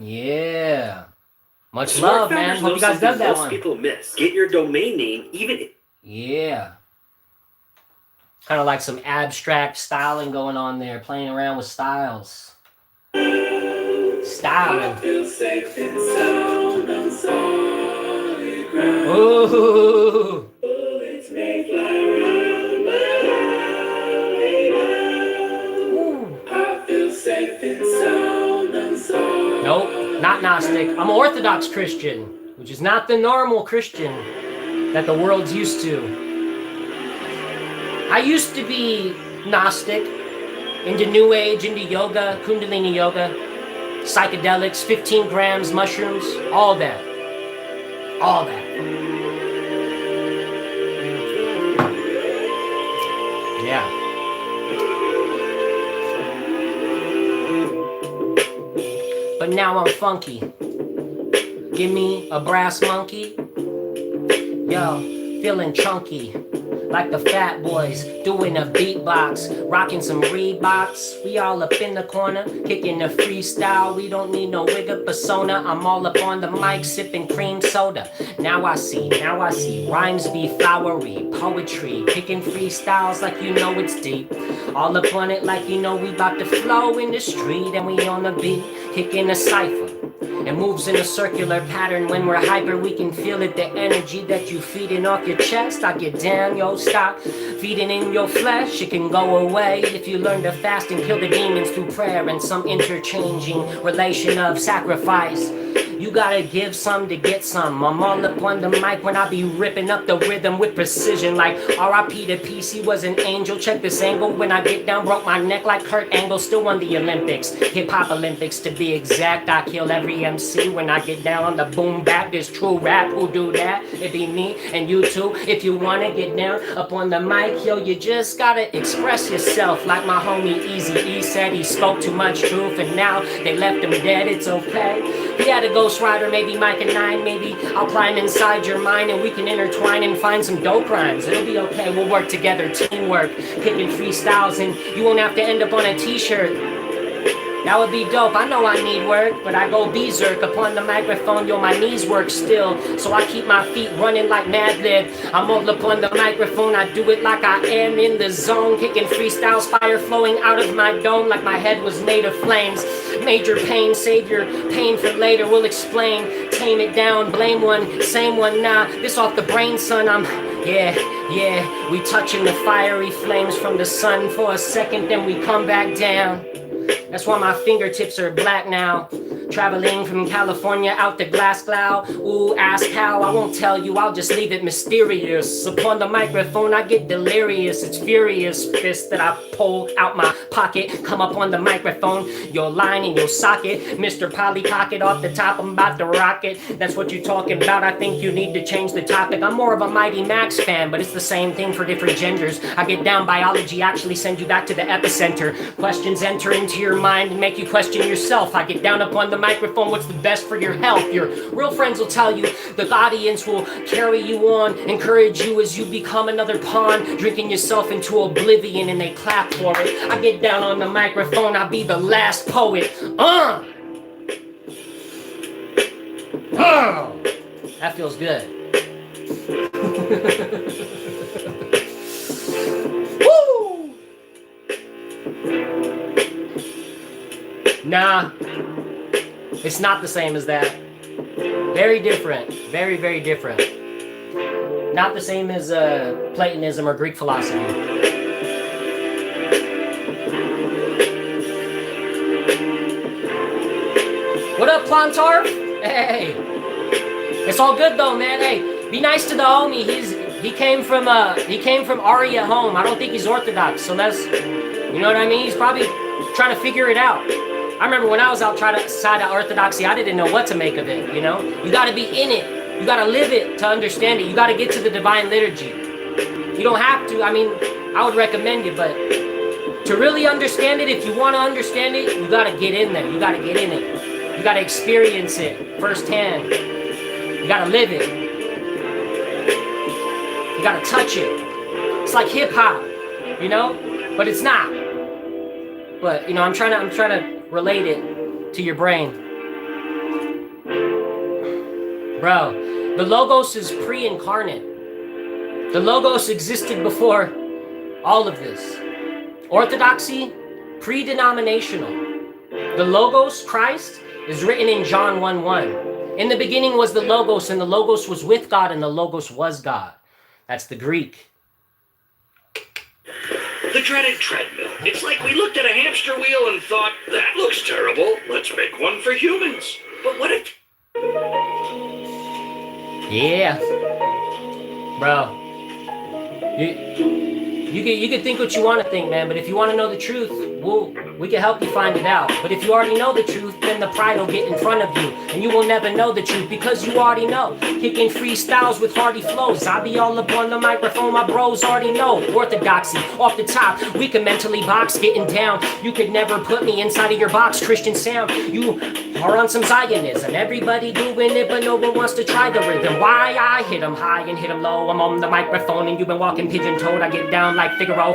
Yeah. Much love, man. Hope you guys dug that one. People miss. Get your domain name, even. Yeah. Kind of like some abstract styling going on there, playing around with styles. Styling. Ooh. Nope, not Gnostic. I'm an Orthodox Christian, which is not the normal Christian that the world's used to. I used to be Gnostic, into New Age, into yoga, Kundalini yoga, psychedelics, 15 grams, mushrooms, all that. All that. Yeah. But now I'm funky. Give me a brass monkey. Yo, feeling chunky. Like the fat boys doing a beatbox. Rocking some Reeboks. We all up in the corner, kicking a freestyle. We don't need no wig or persona. I'm all up on the mic, sipping cream soda. Now I see. Rhymes be flowery. Poetry, kicking freestyles like you know it's deep. All up on it like you know we bout to flow in the street. And we on the beat, kicking a cipher. It moves in a circular pattern. When we're hyper, we can feel it. The energy that you feeding off your chest. I get down, yo, stop feeding in your flesh. It can go away if you learn to fast and kill the demons through prayer and some interchanging relation of sacrifice. You gotta give some to get some. I'm all up on the mic when I be ripping up the rhythm with precision. Like R.I.P. to PC was an angel. Check this angle. When I get down, broke my neck like Kurt Angle. Still won the Olympics. Hip-hop Olympics to be exact. I kill every MC when I get down on the boom bap. This true rap, who do that? It be me and you too. If you wanna get down up on the mic, yo, you just gotta express yourself. Like my homie Eazy-E said, he spoke too much truth and now they left him dead. It's okay. He had a Ghost Rider, maybe Mike and 9, maybe I'll climb inside your mind and we can intertwine and find some dope rhymes. It'll be okay, we'll work together, teamwork, kicking freestyles, and you won't have to end up on a t-shirt. That would be dope. I know I need work, but I go berserk upon the microphone. Yo, my knees work still, so I keep my feet running like Mad Lib. I'm all up on the microphone. I do it like I am in the zone, kicking freestyles, fire flowing out of my dome like my head was made of flames. major pain, savior, pain for later, we'll explain. Tame it down, blame one, same one, nah. This off the brain, son, yeah, we touching the fiery flames from the sun for a second, then we come back down. That's why my fingertips are black now. Traveling from California out to Glasgow. Ooh, ask how, I won't tell you, I'll just leave it mysterious. Upon the microphone I get delirious. It's furious fist that I pull out my pocket. Come up on the microphone, your line in your socket. Mr. Pollypocket off the top, I'm about to rock it. That's what you talking about, I think you need to change the topic. I'm more of a Mighty Max fan, but it's the same thing for different genders. I get down biology, actually send you back to the epicenter. Questions enter into your mind and make you question yourself. I get down up on the microphone, what's the best for your health? Your real friends will tell you, the audience will carry you on, encourage you as you become another pawn, drinking yourself into oblivion, and they clap for it. I get down on the microphone, I'll be the last poet. That feels good. Woo! Nah, it's not the same as that. Very different. Very, very different. Not the same as Platonism or Greek philosophy. What up, Clontarf? Hey. It's all good though, man. Hey, be nice to the homie. He came from Arya home. I don't think he's Orthodox, so that's, you know what I mean? He's probably trying to figure it out. I remember when I was outside of Orthodoxy, I didn't know what to make of it, you know? You gotta be in it. You gotta live it to understand it. You gotta get to the divine liturgy. You don't have to, I mean, I would recommend it, but to really understand it, if you wanna understand it, you gotta get in there. You gotta get in it. You gotta experience it firsthand. You gotta live it. You gotta touch it. It's like hip hop, you know? But it's not. But, you know, I'm trying to relate it to your brain. Bro, the Logos is pre-incarnate. The Logos existed before all of this. Orthodoxy, pre-denominational. The Logos, Christ, is written in John 1:1. In the beginning was the Logos, and the Logos was with God, and the Logos was God. That's the Greek. The dreaded treadmill. It's like we looked at a hamster wheel and thought, that looks terrible. Let's make one for humans. But what if... Yeah. Bro. You can think what you want to think, man, but if you want to know the truth, we can help you find it out. But if you already know the truth, then the pride will get in front of you, and you will never know the truth because you already know. Kicking freestyles with hearty flows, I be all up on the microphone, my bros already know. Orthodoxy, off the top, we can mentally box, getting down. You could never put me inside of your box, Christian sound. You are on some Zionism, everybody doing it, but no one wants to try the rhythm. Why I hit 'em high and hit 'em low, I'm on the microphone and you've been walking pigeon-toed. I get down like Figaro.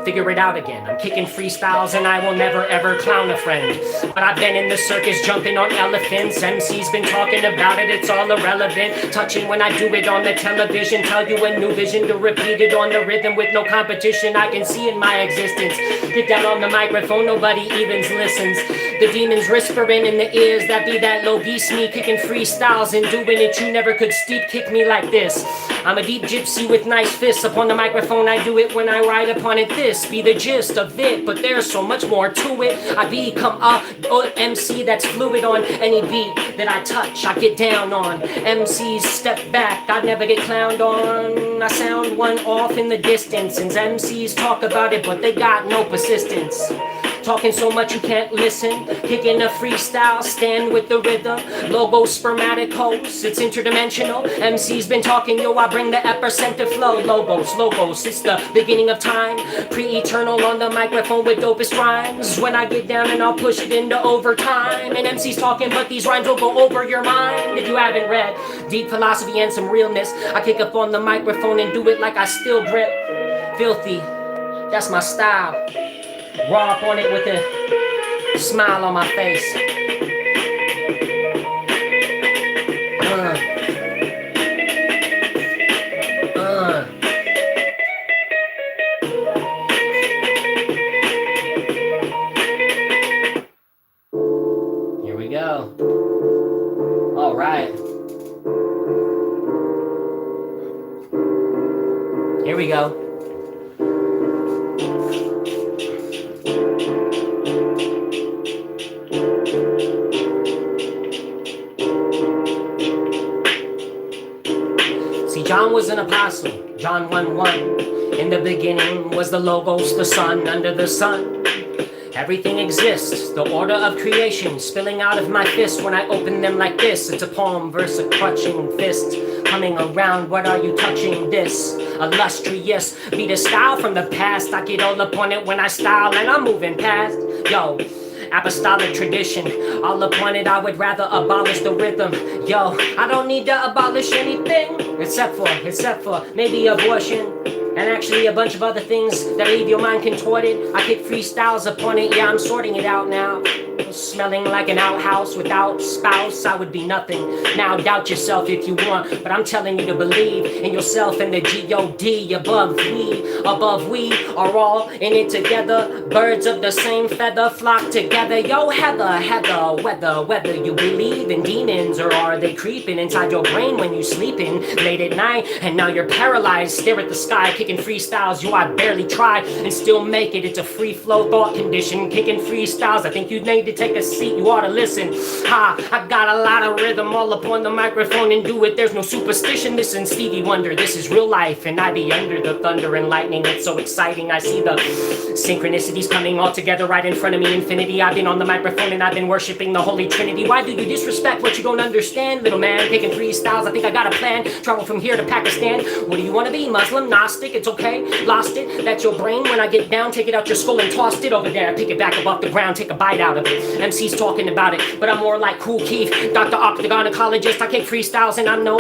Figure it out again. I'm kicking freestyles and I will never ever clown a friend. But I've been in the circus jumping on elephants. MC's been talking about it, it's all irrelevant. Touching when I do it on the television. Tell you a new vision to repeat it on the rhythm with no competition I can see in my existence. Get down on the microphone, nobody even listens. The demons whispering in the ears, that be that low geese me kicking freestyles and doing it. You never could steep kick me like this. I'm a deep gypsy with nice fists upon the microphone. I do it when I ride upon it. This be the gist of it, but there's so much more to it. I become a MC that's fluid on any beat that I touch. I get down on. MCs step back, I never get clowned on. I sound one off in the distance, and MCs talk about it, but they got no persistence. Talking so much you can't listen. Kicking a freestyle, stand with the rhythm. Logo spermaticos, it's interdimensional. MC's been talking, yo, I bring the epicenter flow. Logos, it's the beginning of time. Pre-eternal on the microphone with dopest rhymes. When I get down and I'll push it into overtime. And MC's talking, but these rhymes will go over your mind. If you haven't read deep philosophy and some realness, I kick up on the microphone and do it like I still grip. Filthy, that's my style. Raw up on it with a smile on my face. go. All right. Here we go. See, John was an apostle. John 1:1. In the beginning was the Logos, the Son under the sun. Everything exists, the order of creation spilling out of my fist when I open them like this. It's a palm versus a clutching fist. Coming around, what are you touching this? Illustrious, beat a style from the past. I get all up on it when I style and I'm moving past. Yo, apostolic tradition, all upon it, I would rather abolish the rhythm. Yo, I don't need to abolish anything, except for maybe abortion. And actually a bunch of other things that leave your mind contorted. I kick freestyles upon it, yeah, I'm sorting it out now. Smelling like an outhouse without spouse, I would be nothing. Now doubt yourself if you want, but I'm telling you to believe in yourself and the G-O-D. Above we are all in it together. Birds of the same feather flock together. Yo, Heather, whether you believe in demons or are they creeping inside your brain when you sleeping late at night and now you're paralyzed. Stare at the sky, kicking freestyles. You, I barely try and still make it. It's a free flow thought condition. Kicking freestyles, I think you need to take a seat, you ought to listen. Ha, I got a lot of rhythm all up on the microphone and do it. There's no superstition. Listen, Stevie Wonder, this is real life, and I be under the thunder and lightning. It's so exciting. I see the synchronicities coming all together right in front of me. Infinity. I've been on the microphone and I've been worshiping the Holy Trinity. Why do you disrespect what you don't understand, little man? Kicking freestyles, I think I got a plan. Travel from here to Pakistan. What do you want to be? Muslim, Gnostic? It's okay. Lost it. That's your brain. When I get down, take it out your skull and tossed it over there. Pick it back up off the ground. Take a bite out of it. MC's talking about it, but I'm more like Cool Keith, Dr. Octagonacologist. I kick freestyles and I'm no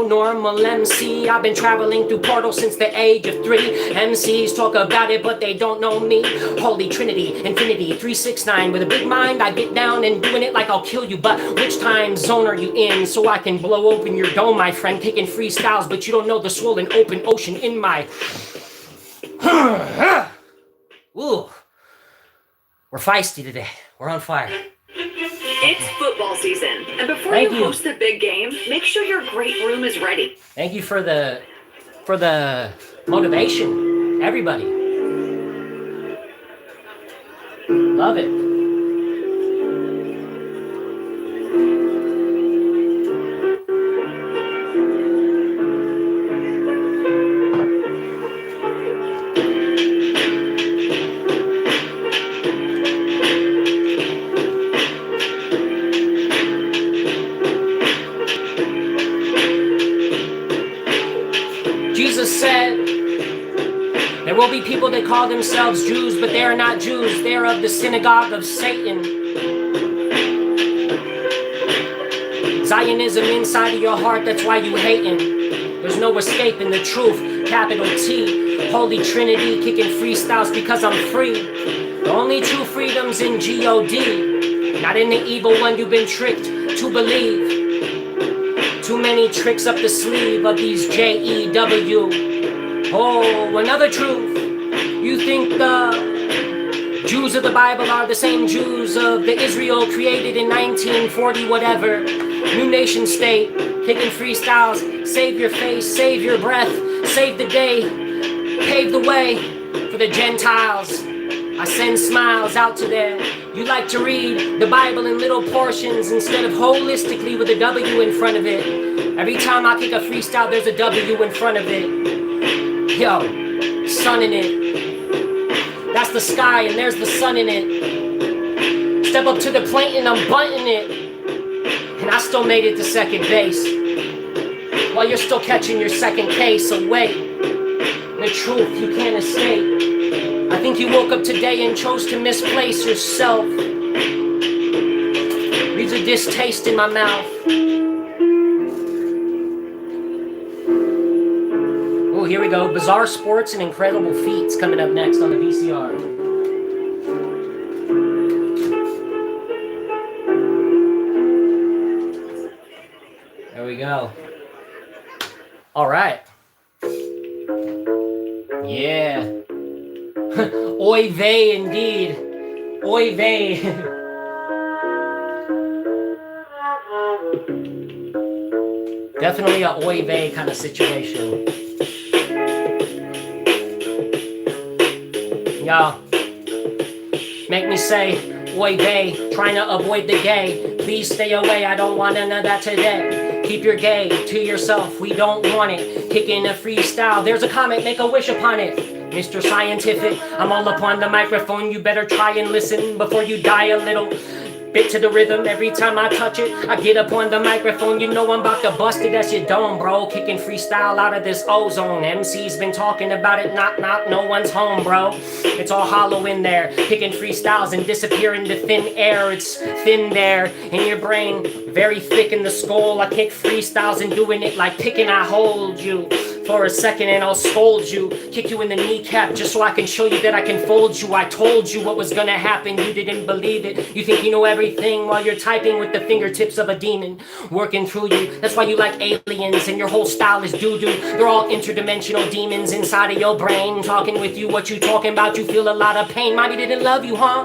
normal MC. I've been traveling through portals since the age of 3. MCs talk about it, but they don't know me. Holy Trinity, Infinity, 369. With a big mind, I get down and doing it like I'll kill you. But which time zone are you in? So I can blow open your dome, my friend. Kicking freestyles, but you don't know the swollen open ocean in my... Ooh. We're feisty today. We're on fire. It's football season, and before you host the big game, make sure your great room is ready. Thank you for the motivation, everybody. Love it. Jesus said, there will be people that call themselves Jews, but they are not Jews. They are of the synagogue of Satan. Zionism inside of your heart, that's why you hating. There's no escaping the truth, capital T. Holy Trinity, kicking freestyles because I'm free. The only true freedom's in G-O-D, not in the evil one you've been tricked to believe. Too many tricks up the sleeve of these J-E-W. Oh, another truth. You think the Jews of the Bible are the same Jews of the Israel created in 1940 whatever. New nation state, kicking freestyles. Save your face, save your breath, save the day. Pave the way for the Gentiles. I send smiles out to them. You like to read the Bible in little portions instead of holistically with a W in front of it. Every time I kick a freestyle, there's a W in front of it. Yo, sun in it. That's the sky and there's the sun in it. Step up to the plate and I'm bunting it. And I still made it to second base. While you're still catching your second case. So wait, the truth you can't escape. I think you woke up today and chose to misplace yourself. Leaves a distaste in my mouth. Oh, here we go. Bizarre sports and incredible feats coming up next on the VCR. There we go. All right. Yeah. Oy vey indeed. Oy vey. Definitely a oy vey kind of situation. Yo, make me say, oy vey, trying to avoid the gay. Please stay away, I don't want none of that today. Keep your gay to yourself, we don't want it. Kicking a freestyle, there's a comet, make a wish upon it. Mr. Scientific, I'm all up on the microphone. You better try and listen before you die a little. Bit to the rhythm every time I touch it. I get up on the microphone, you know I'm about to bust it. That's your dome, bro. Kicking freestyle out of this ozone. MC's been talking about it, knock knock, no one's home, bro. It's all hollow in there. Kicking freestyles and disappear into thin air. It's thin there in your brain, very thick in the skull. I kick freestyles and doing it like picking. I hold you for a second and I'll scold you, kick you in the kneecap just so I can show you that I can fold you. I told you what was gonna happen, you didn't believe it. You think you know everything while you're typing with the fingertips of a demon working through you. That's why you like aliens and your whole style is doo-doo. They're all interdimensional demons inside of your brain, talking with you. What you talking about? You feel a lot of pain. Mommy didn't love you, huh?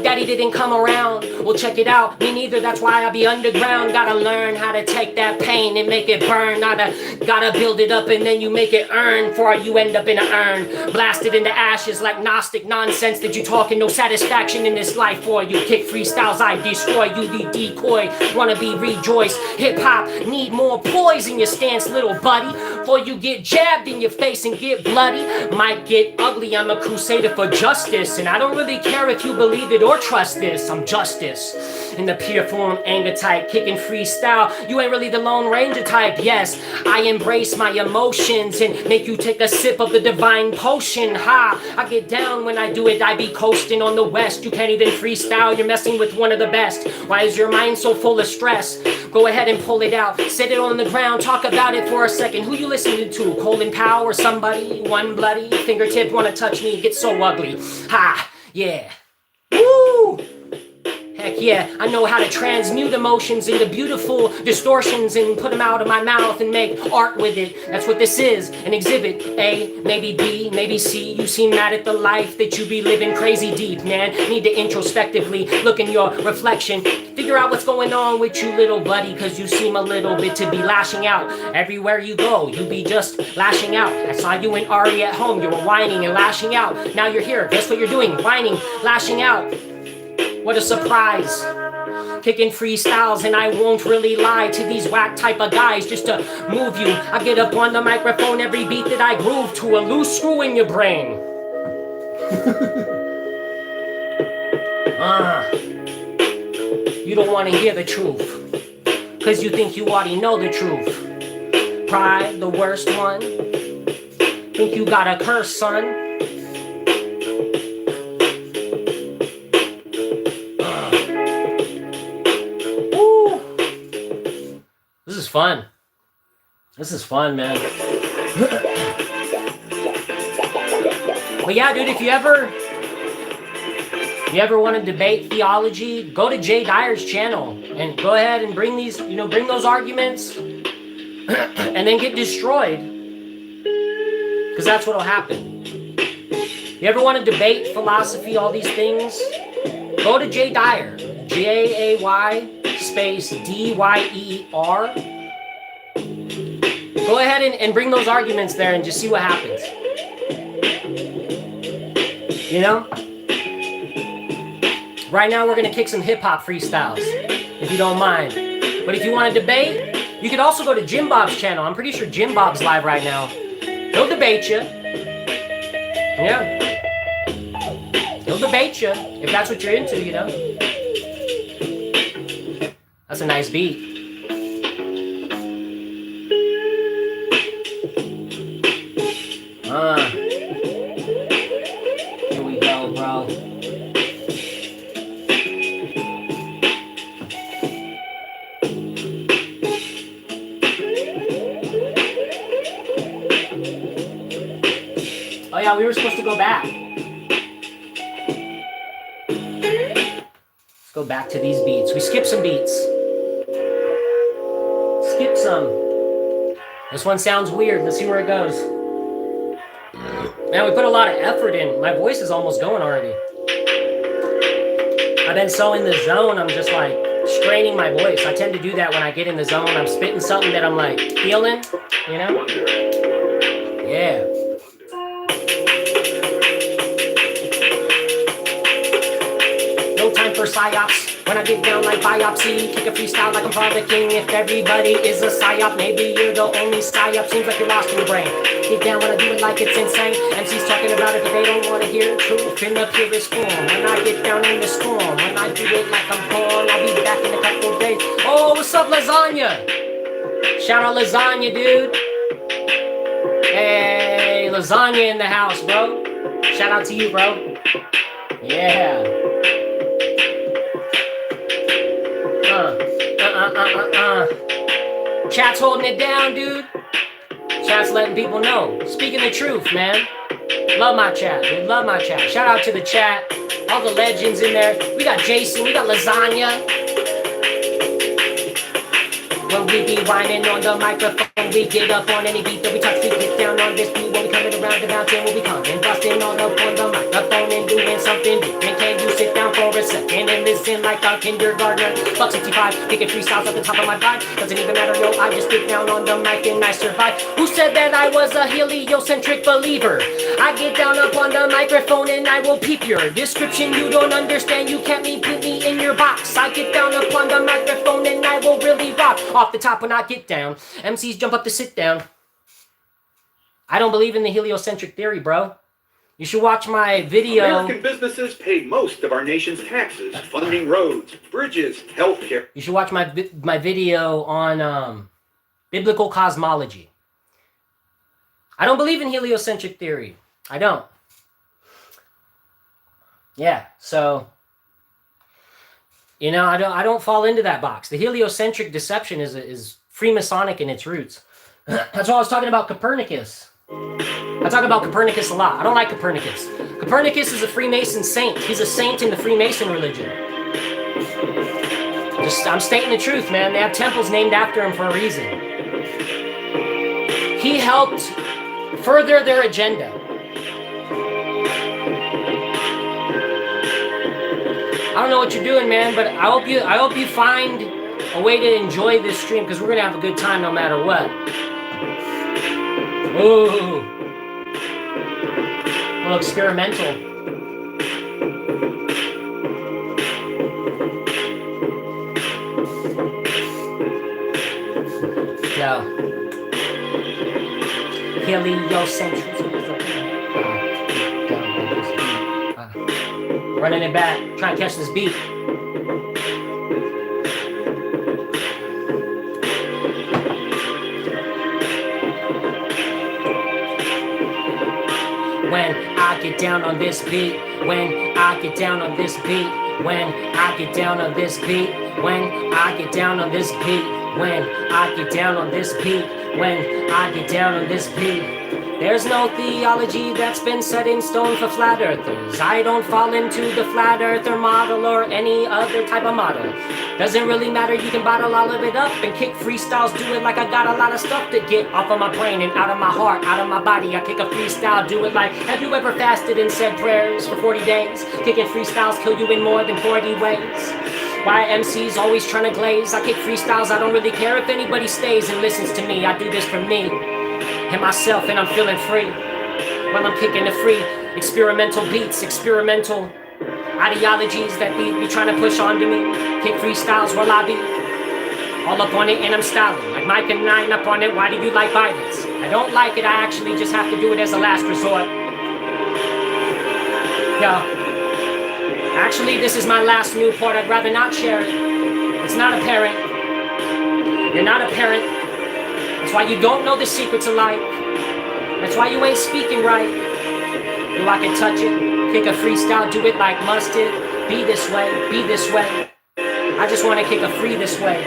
Daddy didn't come around. Well, check it out. Me neither. That's why I be underground. Gotta learn how to take that pain and make it burn. Gotta build it up and then you make it earn. Before you end up in an urn, blasted into ashes like Gnostic nonsense that you talking. No satisfaction in this life for you. Kick freestyles, I destroy you. The decoy. Wanna be rejoice. Hip hop need more poise in your stance, little buddy. Before you get jabbed in your face and get bloody. Might get ugly. I'm a crusader for justice, and I don't really care if you believe it or trust this. I'm justice in the pure form, anger type, kicking freestyle. You ain't really the Lone Ranger type. Yes, I embrace my emotions and make you take a sip of the divine potion. Ha! I get down when I do it. I be coasting on the west. You can't even freestyle. You're messing with one of the best. Why is your mind so full of stress? Go ahead and pull it out. Sit it on the ground. Talk about it for a second. Who you listening to? Colin Powell or somebody? One bloody fingertip wanna touch me? It gets so ugly. Ha! Yeah. Woo! Heck yeah, I know how to transmute emotions into beautiful distortions and put them out of my mouth and make art with it. That's what this is, an exhibit. A, maybe B, maybe C. You seem mad at the life that you be living crazy deep, man. Need to introspectively look in your reflection. Figure out what's going on with you, little buddy, cause you seem a little bit to be lashing out. Everywhere you go, you be just lashing out. I saw you and Ari at home, you were whining and lashing out. Now you're here, guess what you're doing? Whining, lashing out. What a surprise. Kicking freestyles and I won't really lie to these whack type of guys just to move you. I get up on the microphone every beat that I groove to. A loose screw in your brain. You don't want to hear the truth, cause you think you already know the truth. Pride, the worst one. Think you got a curse, son. This is fun. This is fun, man. But yeah, dude, if you ever want to debate theology, go to Jay Dyer's channel and go ahead and bring these, bring those arguments and then get destroyed. Because that's what'll happen. You ever want to debate philosophy, all these things? Go to Jay Dyer. Jay space DYER. Go ahead and bring those arguments there and just see what happens. Right now we're gonna kick some hip hop freestyles, if you don't mind. But if you want to debate, you could also go to Jim Bob's channel. I'm pretty sure Jim Bob's live right now. He'll debate you. Yeah. He'll debate you if that's what you're into, That's a nice beat. Here we go, bro. Oh yeah, we were supposed to go back. Let's go back to these beats. We skipped some beats. Skip some. This one sounds weird. Let's see where it goes. Man, we put a lot of effort in. My voice is almost going already. I've been so in the zone, I'm just like straining my voice. I tend to do that when I get in the zone. I'm spitting something that I'm like feeling, you know? Yeah. No time for psyops. When I get down like biopsy, kick a freestyle like I'm part of the king. If everybody is a psyop, maybe you're the only psyop. Seems like you're lost in your brain. Get down when I do it like it's insane. MC's talking about it, but they don't want to hear truth in the purest form. When I get down in the storm, when I do it like I'm born, I'll be back in a couple days. Oh, what's up, Lasagna? Shout out Lasagna, dude. Hey, Lasagna in the house, bro. Shout out to you, bro. Yeah. Chat's holding it down, dude. Chat's letting people know. Speaking the truth, man. Love my chat, dude. Love my chat. Shout out to the chat. All the legends in there. We got Jason. We got Lasagna. When we be whining on the microphone, we get up on any beat that we touch. We get down on this beat. When we coming around the mountain, we'll be coming, busting all up on the microphone and doing something different. Can you sit down for a second and listen like a kindergartner? Buck 65, kicking freestyles at the top of my vibe. Doesn't even matter, yo, I just get down on the mic and I survive. Who said that I was a heliocentric believer? I get down up on the microphone and I will peep your description. You don't understand, you can't put me in your box. I get down up on the microphone and I will really rock. Off the top when I get down, MCs jump up to sit down. I don't believe in the heliocentric theory, bro. You should watch my video. American businesses pay most of our nation's taxes, funding roads, bridges, healthcare. You should watch my video on biblical cosmology. I don't believe in heliocentric theory. I don't. Yeah, so you know, I don't fall into that box. The heliocentric deception is Freemasonic in its roots. That's why I was talking about Copernicus. I talk about Copernicus a lot. I don't like Copernicus. Copernicus is a Freemason saint. He's a saint in the Freemason religion. I'm stating the truth, man. They have temples named after him for a reason. He helped further their agenda. I don't know what you're doing, man, but I hope you find a way to enjoy this stream because we're gonna have a good time no matter what. Ooh, a little experimental. No. Heliocentric. Running it back, trying to catch this beat. When I get down on this beat, when I get down on this beat, when I get down on this beat, when I get down on this beat, when I get down on this beat, when I get down on this beat. There's no theology that's been set in stone for flat earthers. I don't fall into the flat earther model or any other type of model. Doesn't really matter, you can bottle all of it up and kick freestyles, do it like I got a lot of stuff to get off of my brain and out of my heart, out of my body. I kick a freestyle, do it like, have you ever fasted and said prayers for 40 days? Kicking freestyles kill you in more than 40 ways. Why MCs always trying to glaze? I kick freestyles, I don't really care if anybody stays and listens to me. I do this for me and myself, and I'm feeling free while I'm kicking the free experimental beats, experimental ideologies that be trying to push onto me. Kick freestyles while I be all up on it and I'm styling like Mike and 9 up on it. Why do you like violence? I don't like it, I actually just have to do it as a last resort. Yeah, actually this is my last new part, I'd rather not share it. It's not apparent. You're not a parent. That's why you don't know the secrets of life. That's why you ain't speaking right. Yo, I can touch it, kick a freestyle, do it like mustard. Be this way, be this way. I just want to kick a free this way.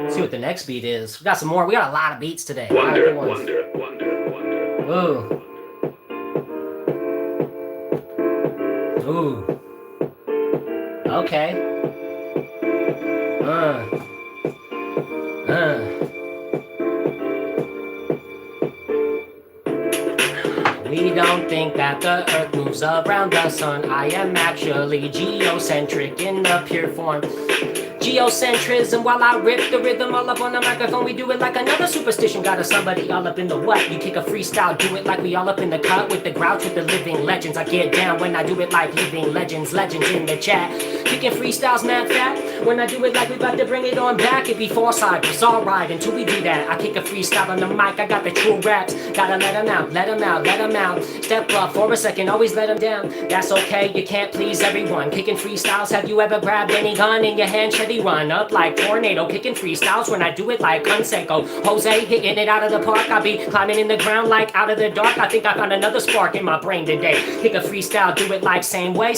Let's see what the next beat is. We got some more. We got a lot of beats today. Wonder. Ooh. Ooh. Okay. We don't think that the earth moves around the sun. I am actually geocentric in the pure form. Geocentrism while I rip the rhythm all up on the microphone. We do it like another superstition. Got us somebody all up in the what? You kick a freestyle, do it like we all up in the cut with the grouch with the living legends. I get down when I do it like living legends. Legends in the chat. Kicking freestyles mad fat. When I do it like we about to bring it on back. It be foresight, it's alright until we do that. I kick a freestyle on the mic. I got the true raps. Gotta let them out, let them out, let them out. Step up for a second, always let them down. That's okay, you can't please everyone. Kicking freestyles, have you ever grabbed any gun in your hand? Chevy run up like tornado, kicking freestyles when I do it like Conseco. Jose hitting it out of the park. I be climbing in the ground like out of the dark. I think I found another spark in my brain today. Kick a freestyle, do it like same way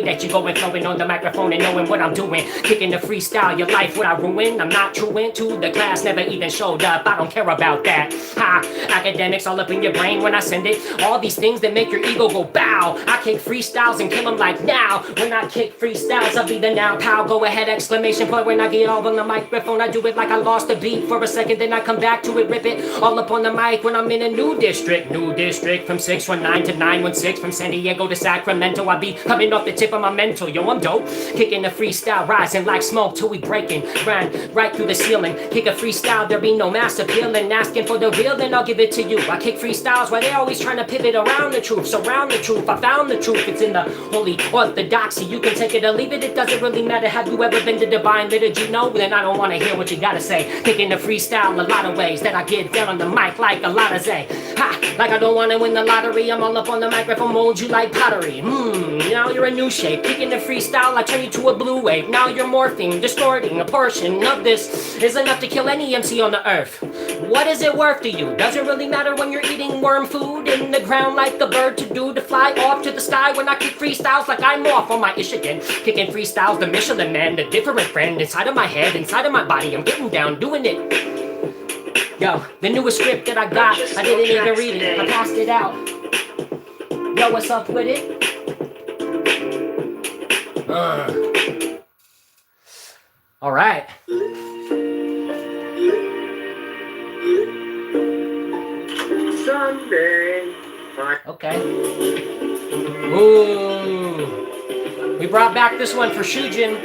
that you going flowing on the microphone and knowing what I'm doing. Kicking the freestyle, your life would I ruin? I'm not truant to the class, never even showed up. I don't care about that. Ha, academics all up in your brain when I send it. All these things that make your ego go bow. I kick freestyles and kill them like now. When I kick freestyles, I'll be the now pal. Go ahead, exclamation point when I get all on the microphone. I do it like I lost a beat for a second, then I come back to it, rip it all up on the mic when I'm in a new district. New district from 619 to 916, from San Diego to Sacramento. I be coming off the tip of my mental. Yo, I'm dope. Kicking the freestyle, rising like smoke till we breaking. Ran right through the ceiling. Kick a freestyle, there be no mass appealing. Asking for the real, then I'll give it to you. I kick freestyles where they always trying to pivot around the truth. Surround the truth, I found the truth. It's in the holy orthodoxy. You can take it or leave it, it doesn't really matter. Have you ever been to divine liturgy? No, then I don't want to hear what you gotta say. Kicking the freestyle a lot of ways that I get down on the mic like a lot of say. Ha, like I don't want to win the lottery. I'm all up on the microphone, mold you like pottery. Now you're a new shape. Kicking the freestyle, I turn you to a blue wave. Now you're morphing, distorting. A portion of this is enough to kill any MC on the earth. What is it worth to you? Doesn't really matter when you're eating worm food in the ground like a bird to do to fly off to the sky when I kick freestyles like I'm off on my ish again. Kicking freestyles, the Michelin man, the different friend inside of my head, inside of my body. I'm getting down, doing it. Yo, the newest script that I got, I didn't even read it, I passed it out. Yo, what's up with it? All right. Someday. Okay. Ooh. We brought back this one for Shujin.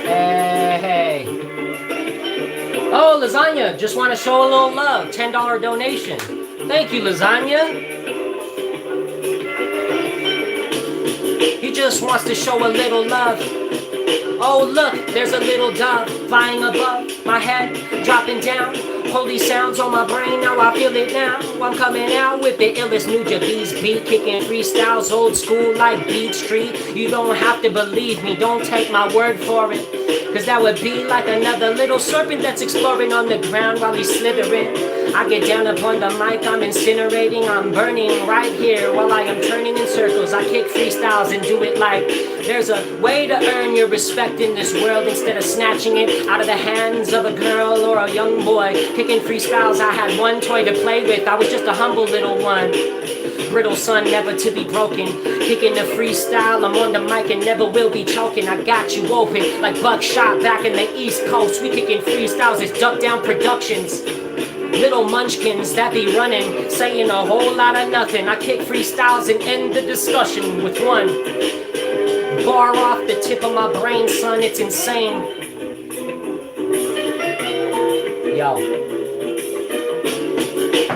Hey. Oh, Lasagna, just want to show a little love. $10 donation. Thank you, Lasagna. He just wants to show a little love. Oh, look, there's a little dove flying above my head, dropping down. Holy sounds on my brain, now I feel it now. I'm coming out with the illest new Japanese beat, kicking freestyles, old school like Beat Street. You don't have to believe me, don't take my word for it, cause that would be like another little serpent that's exploring on the ground while he's slithering. I get down upon the mic, I'm incinerating, I'm burning right here while I am turning in circles. I kick freestyles and do it like there's a way to earn your respect in this world instead of snatching it out of the hands of a girl or a young boy. Kicking freestyles, I had one toy to play with, I was just a humble little one. Brittle son, never to be broken. Kicking the freestyle, I'm on the mic and never will be choking. I got you open like buckshot back in the East Coast. We kicking freestyles, it's Duck Down Productions. Little munchkins that be running, saying a whole lot of nothing. I kick freestyles and end the discussion with one bar off the tip of my brain, son, it's insane.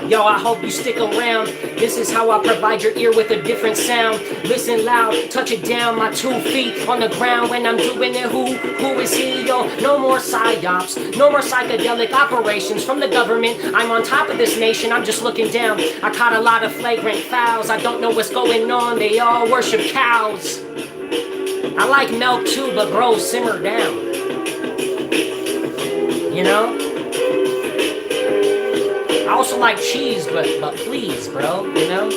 Yo, I hope you stick around. This is how I provide your ear with a different sound. Listen loud, touch it down, my 2 feet on the ground when I'm doing it. Who is he? Yo, no more psyops, no more psychedelic operations from the government. I'm on top of this nation, I'm just looking down. I caught a lot of flagrant fouls, I don't know what's going on, they all worship cows. I like milk too, but bro, simmer down. You know? I also like cheese, but please, bro, you know?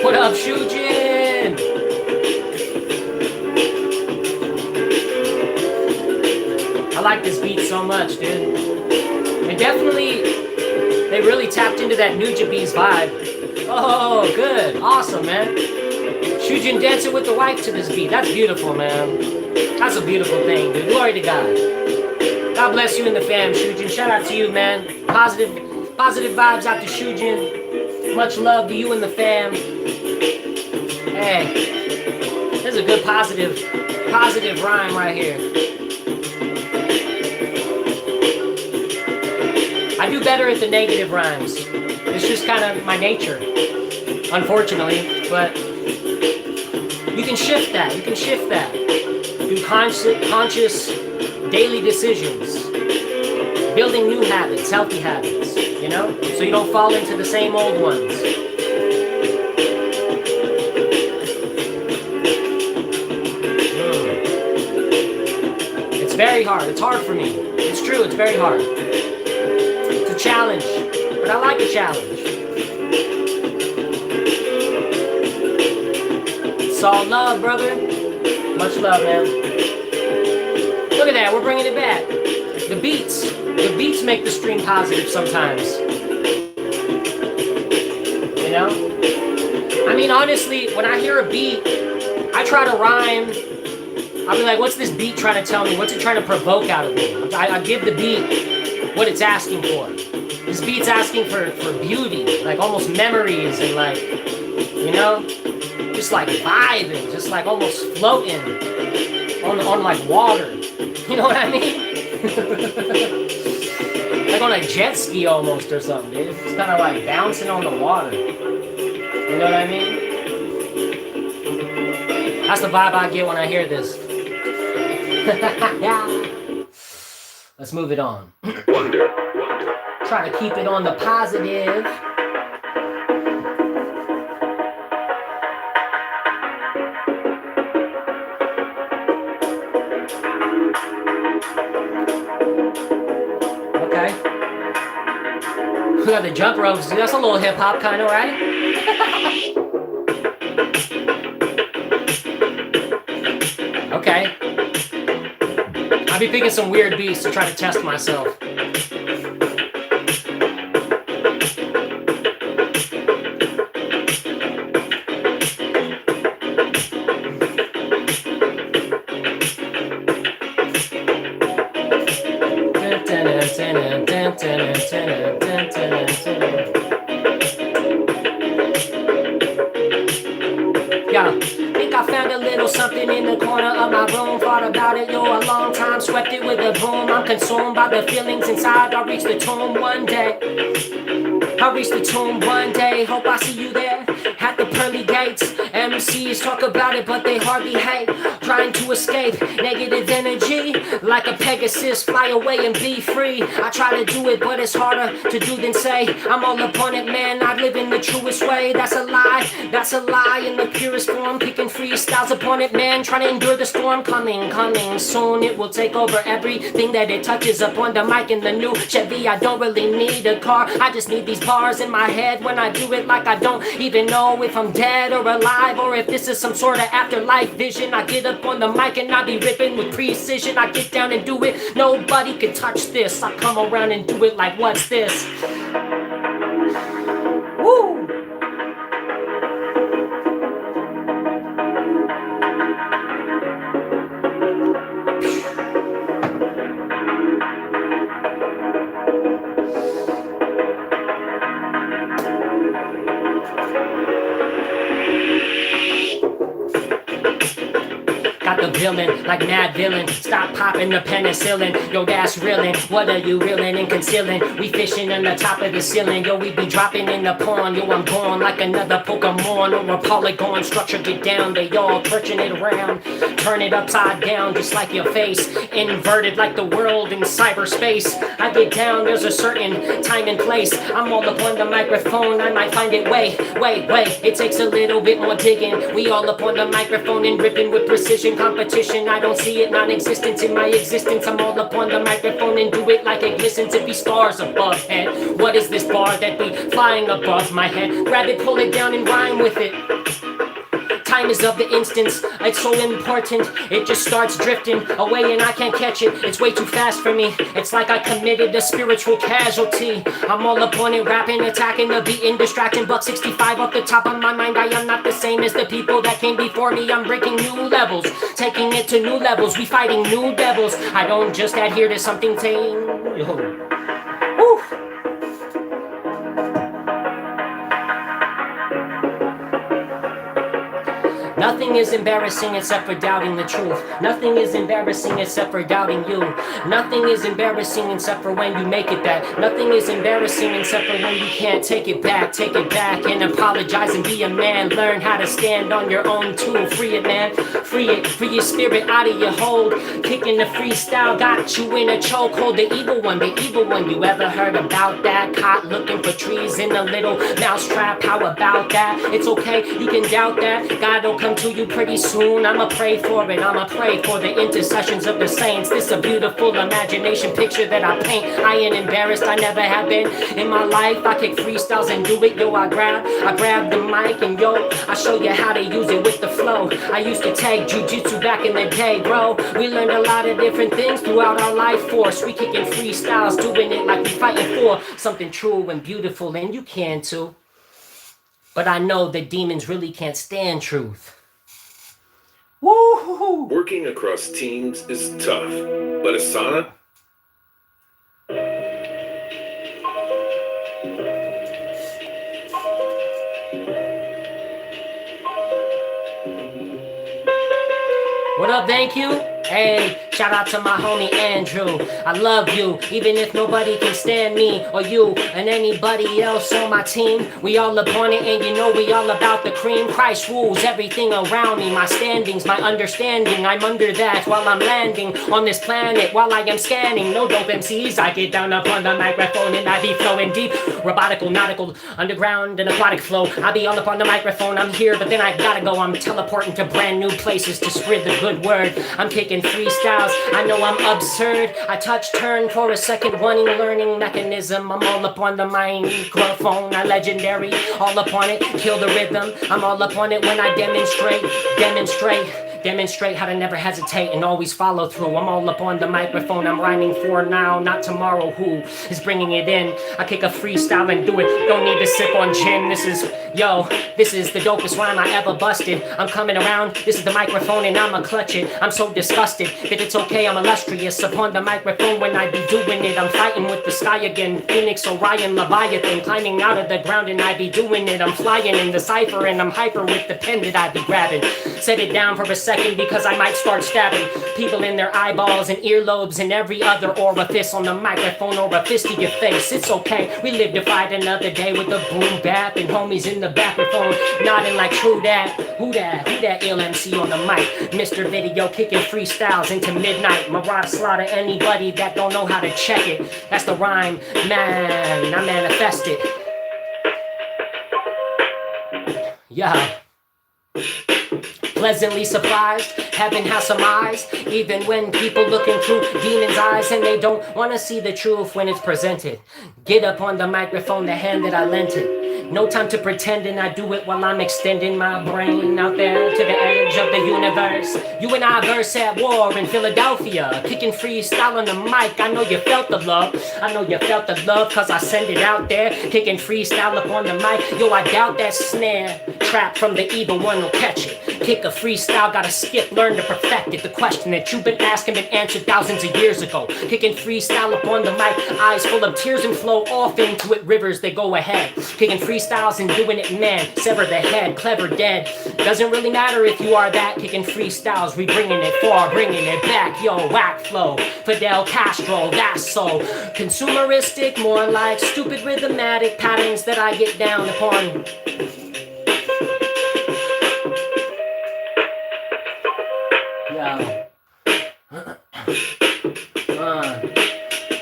What up, Shujin? I like this beat so much, dude. And definitely, they really tapped into that New Japanese vibe. Oh, good. Awesome, man. Shujin dancing with the wife to this beat. That's beautiful, man. That's a beautiful thing, dude. Glory to God. God bless you and the fam, Shujin. Shout out to you, man. Positive vibes out to Shujin. Much love to you and the fam. Hey, this is a good positive rhyme right here. I do better at the negative rhymes. It's just kind of my nature, unfortunately. But you can shift that. You can shift that through conscious daily decisions, building new habits, healthy habits. You know, so you don't fall into the same old ones. It's very hard. It's hard for me. It's true. It's very hard. It's a challenge, but I like a challenge. It's all love, brother. Much love, man. Look at that. We're bringing it back. The beats make the stream positive sometimes. You know? I mean, honestly, when I hear a beat, I try to rhyme. I'll be like, what's this beat trying to tell me? What's it trying to provoke out of me? I give the beat what it's asking for. This beat's asking for beauty, like almost memories and like, you know? Just like vibing, just like almost floating on like water. You know what I mean? Like on a jet ski almost or something, dude. It's kind of like bouncing on the water. You know what I mean? That's the vibe I get when I hear this. Let's move it on. Try to keep it on the positive. We got the jump ropes, dude. That's a little hip hop kind of, right? Okay. I'll be picking some weird beats to try to test myself. Yeah, think I found a little something in the corner of my room. Thought about it, yo, a long time. Swept it with a broom. I'm consumed by the feelings inside. I'll reach the tomb one day. I'll reach the tomb one day. Hope I see you there at the pearly gates. MCs talk about it, but they hardly hate. Trying to escape negative energy. Like a Pegasus, fly away and be free. I try to do it, but it's harder to do than say. I'm all upon it, man. I live in the truest way. That's a lie in the purest form. Picking freestyles upon it, man. Trying to endure the storm. Coming soon. It will take over everything that it touches. Upon the mic in the new Chevy. I don't really need a car. I just need these bars in my head. When I do it like I don't even know if I'm dead or alive, or if this is some sort of afterlife vision. I get up on the mic and I be ripping with precision. I get down and do it. Nobody can touch this. I come around and do it like, what's this? Woo! Got the villain, like mad villain. Stop popping the penicillin. Yo, that's reeling. What are you reeling and concealing? We fishing on the top of the ceiling. Yo, we be dropping in the pond. Yo, I'm gone like another Pokemon or a polygon. Structure get down. They all torching it around. Turn it upside down just like your face. Inverted like the world in cyberspace. I get down, there's a certain time and place. I'm all up on the microphone. I might find it. Wait. It takes a little bit more digging. We all up on the microphone and ripping with precision. Competition, I don't see it, non-existent in my existence. I'm all up on the microphone and do it like it glistens. It be stars above head. What is this bar that be flying above my head? Grab it, pull it down and rhyme with it. Time is of the instance, it's so important. It just starts drifting away and I can't catch it. It's way too fast for me. It's like I committed a spiritual casualty. I'm all up on it, rapping, attacking the beat, distracting. Buck 65 off the top of my mind. I am not the same as the people that came before me. I'm breaking new levels, taking it to new levels. We fighting new devils. I don't just adhere to something tame. Yo. Woo. Nothing is embarrassing except for doubting the truth. Nothing is embarrassing except for doubting you. Nothing is embarrassing except for when you make it that. Nothing is embarrassing except for when you can't take it back and apologize and be a man. Learn how to stand on your own too. Free it, man. Free it. Free your spirit out of your hold. Kicking the freestyle got you in a chokehold. The evil one. You ever heard about that? Caught looking for trees in a little mousetrap. How about that? It's okay. You can doubt that. God will come to you pretty soon. I'ma pray for it. I'ma pray for the intercessions of the saints. This a beautiful imagination picture that I paint. I ain't embarrassed, I never have been in my life. I kick freestyles and do it, yo. I grab the mic and yo, I show you how to use it with the flow. I used to take jujitsu back in the day, bro. We learned a lot of different things throughout our life force. We kicking freestyles, doing it like we fighting for something true and beautiful, and you can too. But I know that demons really can't stand truth. Woo-hoo-hoo. Working across teams is tough, but Asana. What up, thank you? Hey, shout out to my homie Andrew. I love you, even if nobody can stand me or you and anybody else on my team. We all up on it, and you know we all about the cream. Christ rules everything around me. My standings, my understanding. I'm under that while I'm landing on this planet. While I am scanning, no dope MCs. I get down up on the microphone and I be flowing deep. Robotical, nautical, underground and aquatic flow. I be all up on the microphone. I'm here, but then I gotta go. I'm teleporting to brand new places to spread the good word. I'm kicking freestyles, I know I'm absurd. I touch turn for a second, running, learning mechanism. I'm all up on the microphone, I legendary. All up on it, kill the rhythm. I'm all up on it when I demonstrate how to never hesitate and always follow through. I'm all up on the microphone, I'm rhyming for now, not tomorrow. Who is bringing it in? I kick a freestyle and do it, don't need to sip on gin. This is the dopest rhyme I ever busted. I'm coming around, this is the microphone and I'ma clutch it. I'm so disgusted that it's okay, I'm illustrious. Upon the microphone when I be doing it, I'm fighting with the sky again. Phoenix, Orion, Leviathan, climbing out of the ground and I be doing it. I'm flying in the cipher and I'm hyper with the pen that I be grabbing. Set it down for a second because I might start stabbing people in their eyeballs and earlobes and every other orifice on the microphone or a fist to your face. It's okay, we live to fight another day with a boom bap and homies in the microphone nodding like true that. Who that ill MC on the mic? Mr. Video kicking freestyles into midnight. Marauder slaughter anybody that don't know how to check it. That's the rhyme, man, I manifest it. Yeah. Pleasantly surprised, heaven has some eyes. Even when people looking through demons' eyes and they don't want to see the truth when it's presented. Get up on the microphone, the hand that I lent it. No time to pretend and I do it while I'm extending my brain out there to the edge of the universe. You and I verse at war in Philadelphia, kicking freestyle on the mic. I know you felt the love. I know you felt the love cause I send it out there. Kicking freestyle up on the mic. Yo, I doubt that snare trap from the evil one will catch it. Kick a freestyle, gotta skip, learn to perfect it. The question that you've been asking been answered thousands of years ago. Kicking freestyle up on the mic, eyes full of tears and flow off into it, rivers they go ahead. Kicking freestyles and doing it, man, sever the head, clever dead. Doesn't really matter if you are that. Kicking freestyles, we bringing it far, bringing it back. Yo, whack flow, Fidel Castro, that's so consumeristic, more like stupid rhythmatic patterns that I get down upon.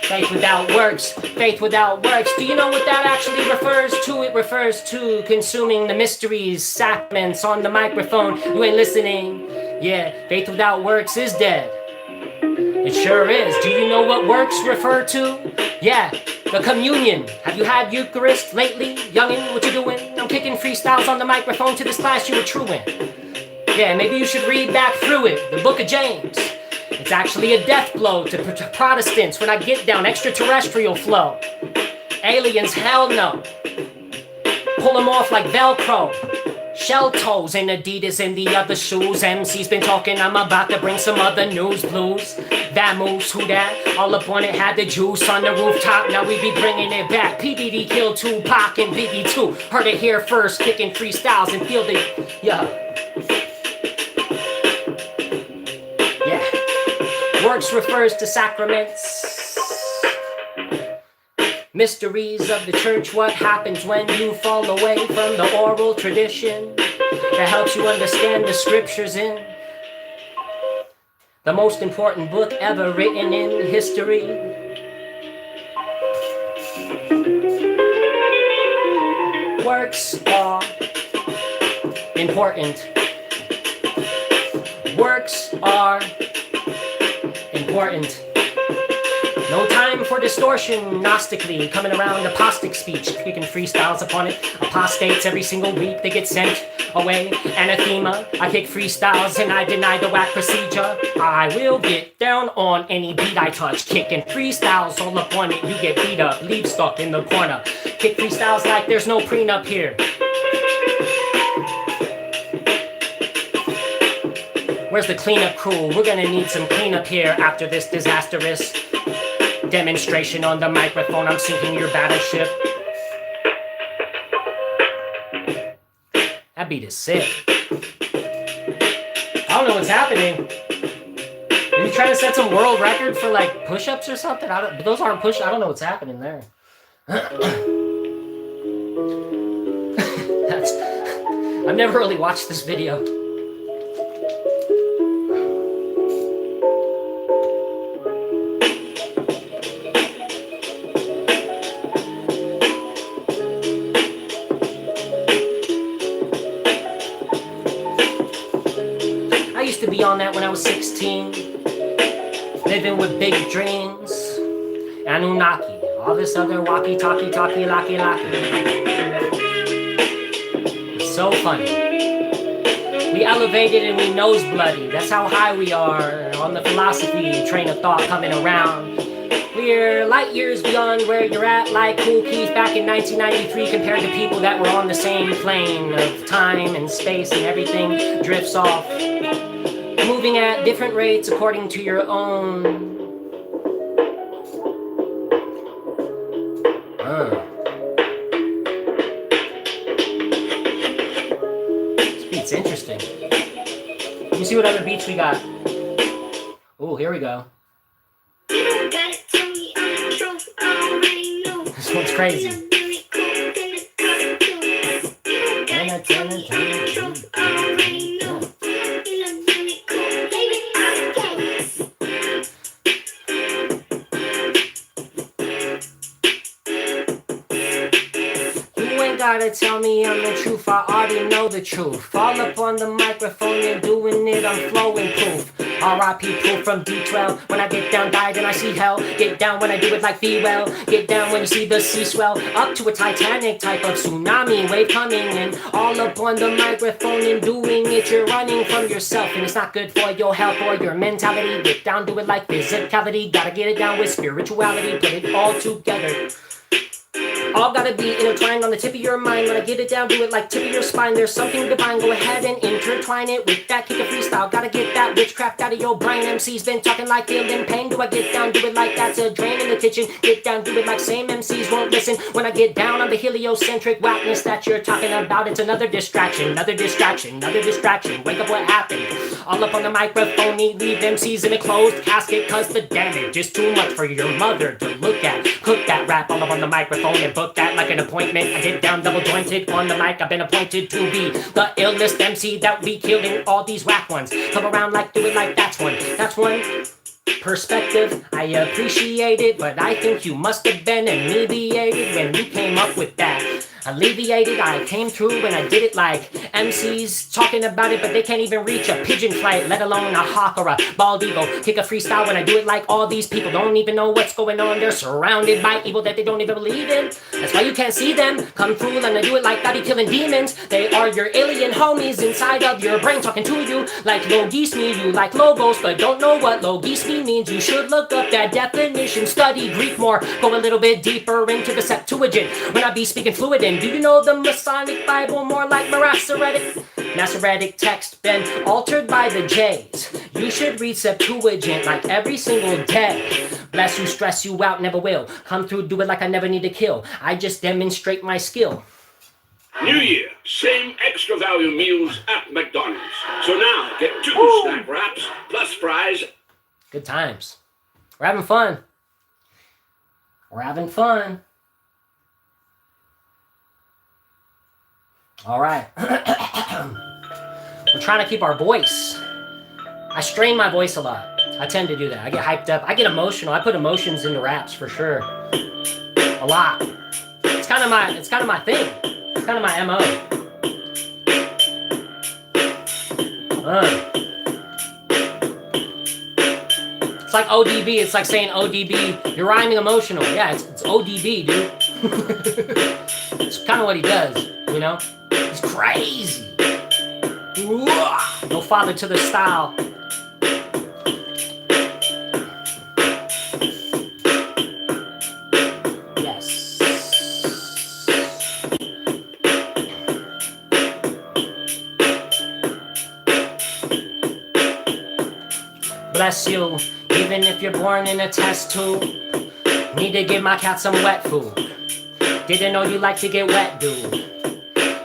Faith without works, faith without works. Do you know what that actually refers to? It refers to consuming the mysteries, sacraments on the microphone. You ain't listening. Yeah, faith without works is dead. It sure is. Do you know what works refer to? Yeah, the communion. Have you had Eucharist lately? Youngin', what you doing? I'm kicking freestyles on the microphone to this class you were true in. Yeah, maybe you should read back through it, the book of James. It's actually a death blow to Protestants when I get down extraterrestrial flow. Aliens, hell no. Pull them off like Velcro. Shell toes and Adidas and the other shoes. MC's been talking, I'm about to bring some other news. Blues, that moves, who that? All up on it, had the juice on the rooftop. Now we be bringing it back. PBD killed Tupac and Biggie too. Heard it here first, kicking freestyles and feel the, yeah. Works refers to sacraments. Mysteries of the church, what happens when you fall away from the oral tradition that helps you understand the scriptures in the most important book ever written in history. Works are important. Works are important. No time for distortion, gnostically, coming around apostic speech, kicking freestyles upon it. Apostates every single week, they get sent away. Anathema, I kick freestyles and I deny the whack procedure. I will get down on any beat I touch, kicking freestyles all up on it. You get beat up, leave stuck in the corner. Kick freestyles like there's no prenup here. Where's the cleanup crew? We're gonna need some cleanup here after this disastrous demonstration on the microphone. I'm sinking your battleship. That beat is sick. I don't know what's happening. Are you trying to set some world record for like push-ups or something? Those aren't push. I don't know what's happening there. I've never really watched this video. To be on that when I was 16, living with big dreams, Anunnaki, all this other walkie-talkie, talkie-locky. It's so funny. We elevated and we nose bloody. That's how high we are on the philosophy train of thought coming around. We're light years beyond where you're at, like Kool Keith back in 1993, compared to people that were on the same plane of time and space, and everything drifts off. Moving at different rates according to your own. This beat's interesting. Let me see what other beats we got. Oh, here we go. This one's crazy. Gotta tell me I'm the truth, I already know the truth. Fall up on the microphone and doing it, I'm flowing proof. R.I.P. proof from D12. When I get down, die, then I see hell. Get down when I do it like Fewell. Get down when you see the sea swell. Up to a Titanic type of tsunami wave coming in. All up on the microphone and doing it, you're running from yourself. And it's not good for your health or your mentality. Get down, do it like physicality. Gotta get it down with spirituality. Put it all together. All gotta be intertwined on the tip of your mind. When I get it down, do it like tip of your spine. There's something divine, go ahead and intertwine it with that kick of freestyle. Gotta get that witchcraft out of your brain. MC's been talking like feeling pain. Do I get down, do it like that's a drain in the kitchen. Get down, do it like same MCs won't listen. When I get down on the heliocentric whackness that you're talking about, it's another distraction, another distraction, another distraction. Wake up, what happened? All up on the microphone, leave MCs in a closed casket, cause the damage is too much for your mother to look at. Cook that rap all up on the microphone and book that like an appointment. I get down double jointed on the mic. I've been appointed to be the illest MC that be killing all these whack ones. Come around like do it like that's one. That's one perspective. I appreciate it, but I think you must have been inebriated when you came up with that. Alleviated, I came through and I did it like MCs talking about it, but they can't even reach a pigeon flight, let alone a hawk or a bald eagle. Kick a freestyle when I do it like all these people don't even know what's going on. They're surrounded by evil that they don't even believe in. That's why you can't see them come through and I do it like I be killing demons. They are your alien homies inside of your brain talking to you like logisme. You like logos but don't know what logisme means. You should look up that definition, study Greek more, go a little bit deeper into the Septuagint when I be speaking fluid in. Do you know the Masonic Bible more like Masoretic text been altered by the J's? You should read Septuagint like every single day. Bless you, stress you out, never will. Come through, do it like I never need to kill. I just demonstrate my skill. New Year, same extra value meals at McDonald's. So now get 2 snack wraps plus fries. Good times. We're having fun. We're having fun. All right. We're trying to keep our voice. I strain my voice a lot. I tend to do that. I get hyped up. I get emotional. I put emotions into raps for sure. A lot. It's kind of my thing. It's kind of my MO. It's like ODB. It's like saying ODB. You're rhyming emotional. Yeah, it's ODB, dude. It's kind of what he does, you know? He's crazy. No father to the style. Yes. Bless you, even if you're born in a test tube. Need to give my cat some wet food. Didn't know you like to get wet, dude.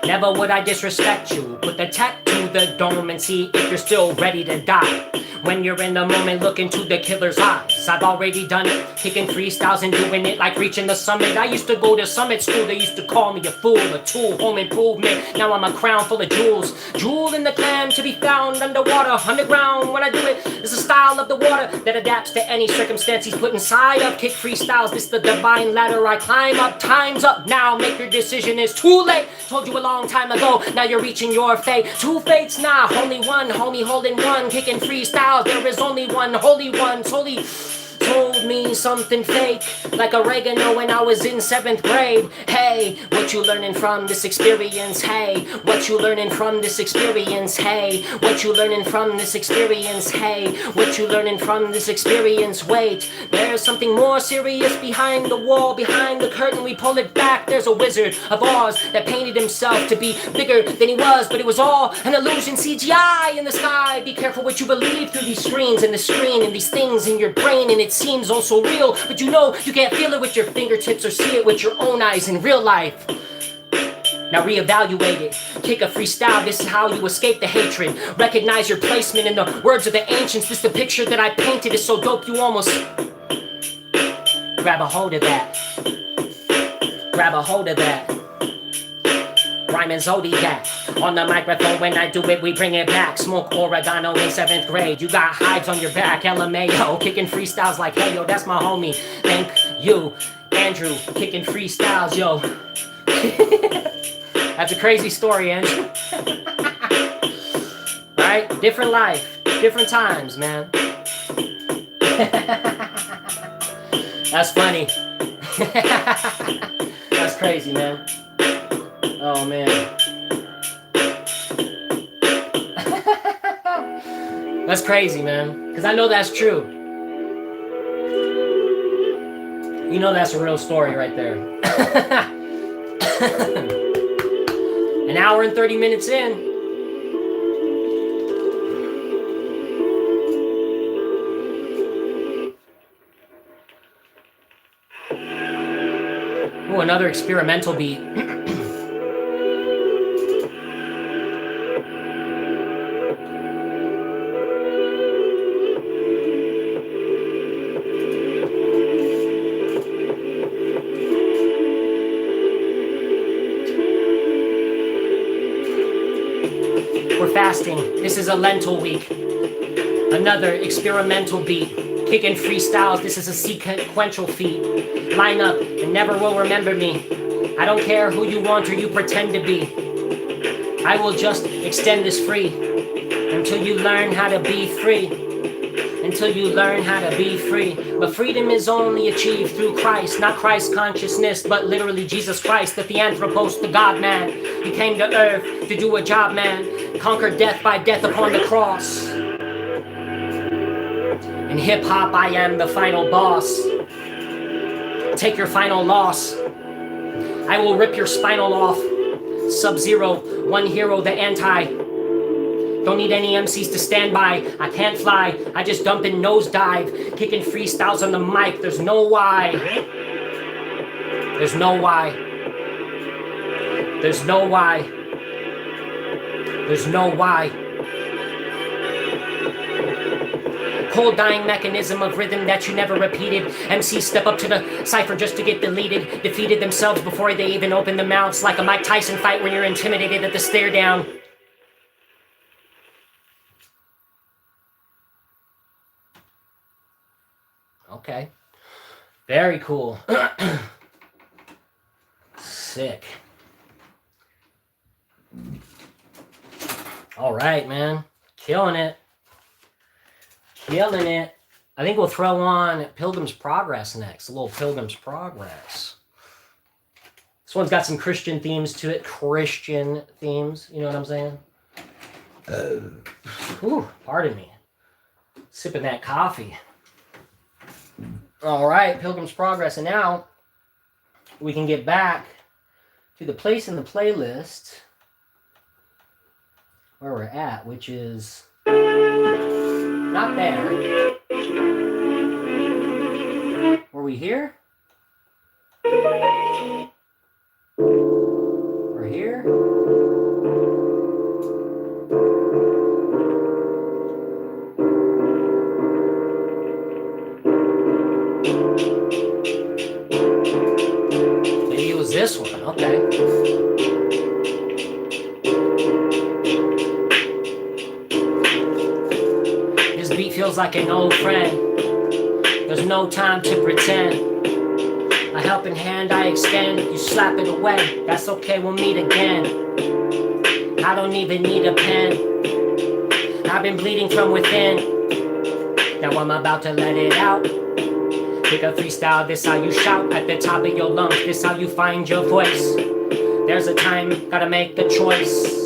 Never would I disrespect you. Put the tech to the dome and see if you're still ready to die. When you're in the moment, look into the killer's eyes. I've already done it, kicking freestyles and doing it like reaching the summit. I used to go to summit school, they used to call me a fool, a tool, home improvement. Now I'm a crown full of jewels. Jewel in the clam to be found underwater, underground. When I do it, it's a style of the water that adapts to any circumstance he's put inside of. Kick freestyles, this the divine ladder I climb up. Time's up now, make your decision, it's too late. Told you a long time ago, now you're reaching your fate. 2 fates, nah, only one, homie holding one. Kicking freestyles, there is only one holy one. Solely told me something fake, like oregano when I was in 7th grade. Hey, what you learning from this experience? Hey, what you learning from this experience? Hey, what you learning from this experience? Hey, what you learning from this experience? Wait, there's something more serious behind the wall, behind the curtain. We pull it back. There's a Wizard of Oz that painted himself to be bigger than he was, but it was all an illusion. CGI in the sky. Be careful what you believe through these screens and the screen and these things in your brain, and it seems oh so real, but you know you can't feel it with your fingertips or see it with your own eyes in real life. Now reevaluate it. Kick a freestyle, this is how you escape the hatred. Recognize your placement in the words of the ancients. This the picture that I painted is so dope you almost grab a hold of that. Grab a hold of that. Rhyming Zodiac on the microphone. When I do it, we bring it back. Smoke oregano in 7th grade. You got hives on your back. LMAO, kicking freestyles like, hey, yo, that's my homie. Thank you, Andrew, kicking freestyles, yo. That's a crazy story, Andrew. Right? Different life, different times, man. That's funny. That's crazy, man. Oh, man. That's crazy, man. Because I know that's true. You know that's a real story right there. An hour and 30 minutes in. Ooh, another experimental beat. We're fasting. This is a lentil week. Another experimental beat. Kicking freestyles. This is a sequential feat. Line up and never will remember me. I don't care who you want or you pretend to be. I will just extend this free until you learn how to be free. Until you learn how to be free. But freedom is only achieved through Christ, not Christ consciousness, but literally Jesus Christ, the Theanthropos, the God man. He came to earth to do a job, man. Conquer death by death upon the cross. In hip hop, I am the final boss. Take your final loss. I will rip your spinal off. Sub-Zero, one hero, the anti. Don't need any MCs to stand by. I can't fly. I just dump and nosedive. Kicking freestyles on the mic. There's no why. There's no why. There's no why. There's no why. Cold dying mechanism of rhythm that you never repeated. MCs step up to the cipher just to get deleted. Defeated themselves before they even open their mouths. Like a Mike Tyson fight when you're intimidated at the stare down. Okay. Very cool. Sick. All right, man. Killing it. Killing it. I think we'll throw on Pilgrim's Progress next. A little Pilgrim's Progress. This one's got some Christian themes to it. Christian themes. You know what I'm saying? Pardon me. Sipping that coffee. All right, Pilgrim's Progress. And now we can get back to the place in the playlist where we're at, which is not there. Were we here? We're here. Maybe it was this one. Okay. This beat feels like an old friend. There's no time to pretend. A helping hand I extend. You slap it away. That's okay, we'll meet again. I don't even need a pen. I've been bleeding from within. Now I'm about to let it out. Pick a freestyle, this how you shout at the top of your lungs. This how you find your voice. There's a time, gotta make the choice.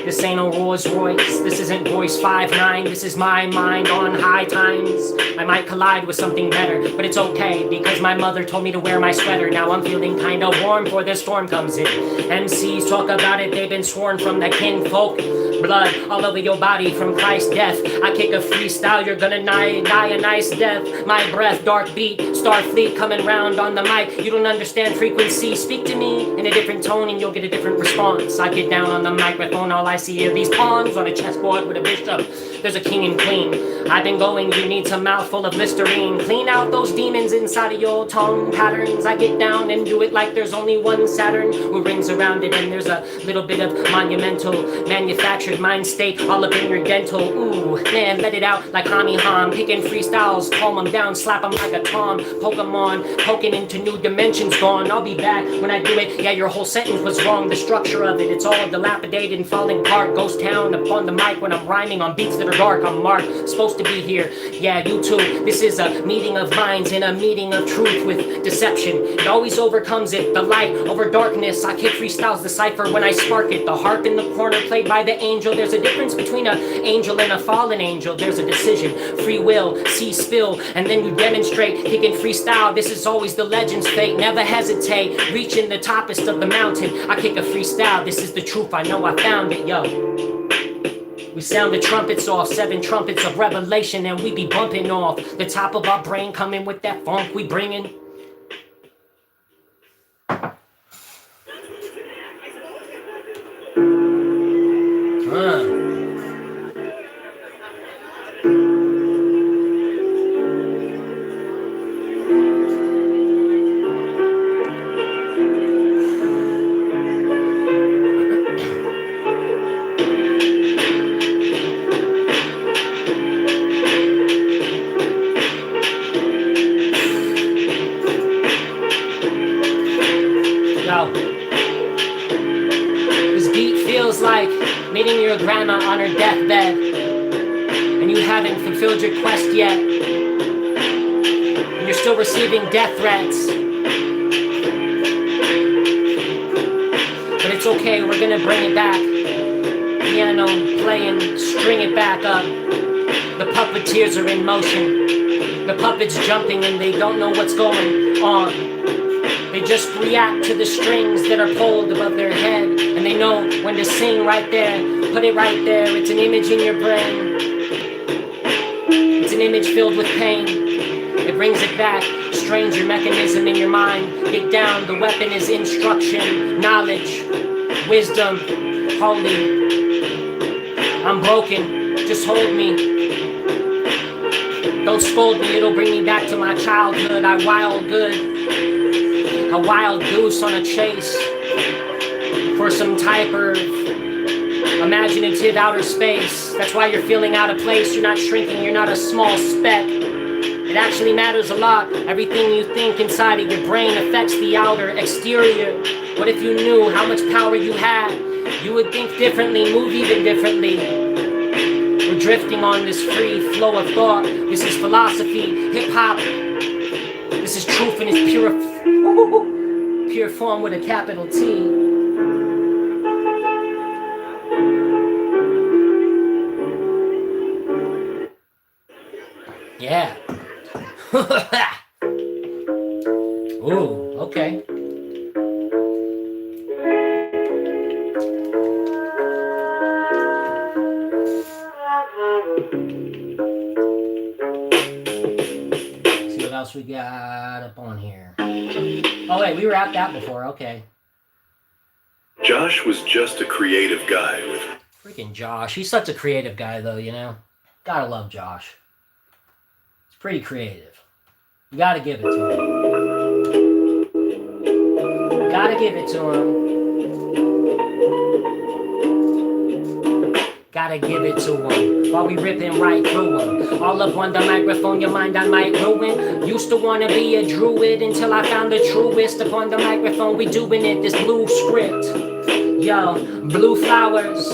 This ain't no Rolls Royce. This isn't Royce 5'9". This is my mind on high times. I might collide with something better, but it's okay because my mother told me to wear my sweater. Now I'm feeling kinda warm before the storm comes in. MCs talk about it, they've been sworn from the kinfolk. Blood all over your body from Christ's death. I kick a freestyle, you're gonna die a nice death. My breath, dark beat, Starfleet coming round on the mic. You don't understand frequency, speak to me in a different tone and you'll get a different response. I get down on the microphone, all I see are these pawns on a chessboard with a bishop. There's a king and queen. I've been going, you need some mouthful of Listerine. Clean out those demons inside of your tongue patterns. I get down and do it like there's only one Saturn who rings around it, and there's a little bit of monumental manufactured mind state all up in your dental. Ooh, man, let it out like Hami Ham. Kicking freestyles, calm them down, slap them like a Tom. Pokemon, poking into new dimensions gone. I'll be back when I do it. Yeah, your whole sentence was wrong. The structure of it, it's all dilapidated and falling apart. Ghost town up on the mic when I'm rhyming on beats that are dark. I'm Mark, supposed to be here. Yeah, you too. This is a meeting of minds and a meeting of truth with deception. It always overcomes it. The light over darkness. I kick freestyles, the cipher when I spark it. The harp in the corner played by the angel. There's a difference between an angel and a fallen angel. There's a decision, free will, see spill, and then you demonstrate. Kicking freestyle, this is always the legend's fate. Never hesitate, reaching the toppest of the mountain. I kick a freestyle, this is the truth. I know I found it, yo. We sound the trumpets off, 7 trumpets of revelation, and we be bumping off the top of our brain, coming with that funk we bringing. to your grandma on her deathbed, and you haven't fulfilled your quest yet, and you're still receiving death threats. But it's okay, we're gonna bring it back. Piano playing, string it back up. The puppeteers are in motion. The puppets jumping and they don't know what's going on. They just react to the strings that are pulled above their head, and they know when to sing right there. Put it right there, it's an image in your brain. It's an image filled with pain. It brings it back, strains your mechanism in your mind. Get down, the weapon is instruction, knowledge, wisdom, holy. I'm broken, just hold me. Don't scold me, it'll bring me back to my childhood. I wild good, a wild goose on a chase for some type of imaginative outer space. That's why you're feeling out of place. You're not shrinking, you're not a small speck. It actually matters a lot. Everything you think inside of your brain affects the outer exterior. What if you knew how much power you had? You would think differently, move even differently. We're drifting on this free flow of thought. This is philosophy, hip-hop. This is truth in its pure form with a capital T. Yeah. Ooh, okay. See what else we got up on here. Oh wait, we were at that before, okay. Josh was just a creative guy with... Freaking Josh. He's such a creative guy though, you know? Gotta love Josh. It's pretty creative. You gotta give it to him. Gotta give it to him. Gotta give it to him. While we rip him right through him. All up on the microphone, your mind I might ruin. Used to wanna be a druid until I found the truest. Upon the microphone, we doing it, this blue script. Yo, blue flowers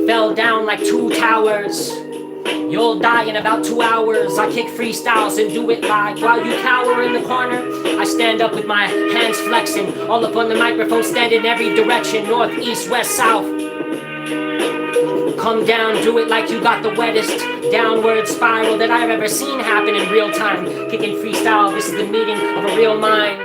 fell down like 2 towers. You'll die in about 2 hours. I kick freestyles and do it live. While you cower in the corner, I stand up with my hands flexing. All up on the microphone, stand in every direction. North, east, west, south. Come down, do it like you got the wettest downward spiral that I've ever seen happen in real time. Kicking freestyle, this is the meeting of a real mind.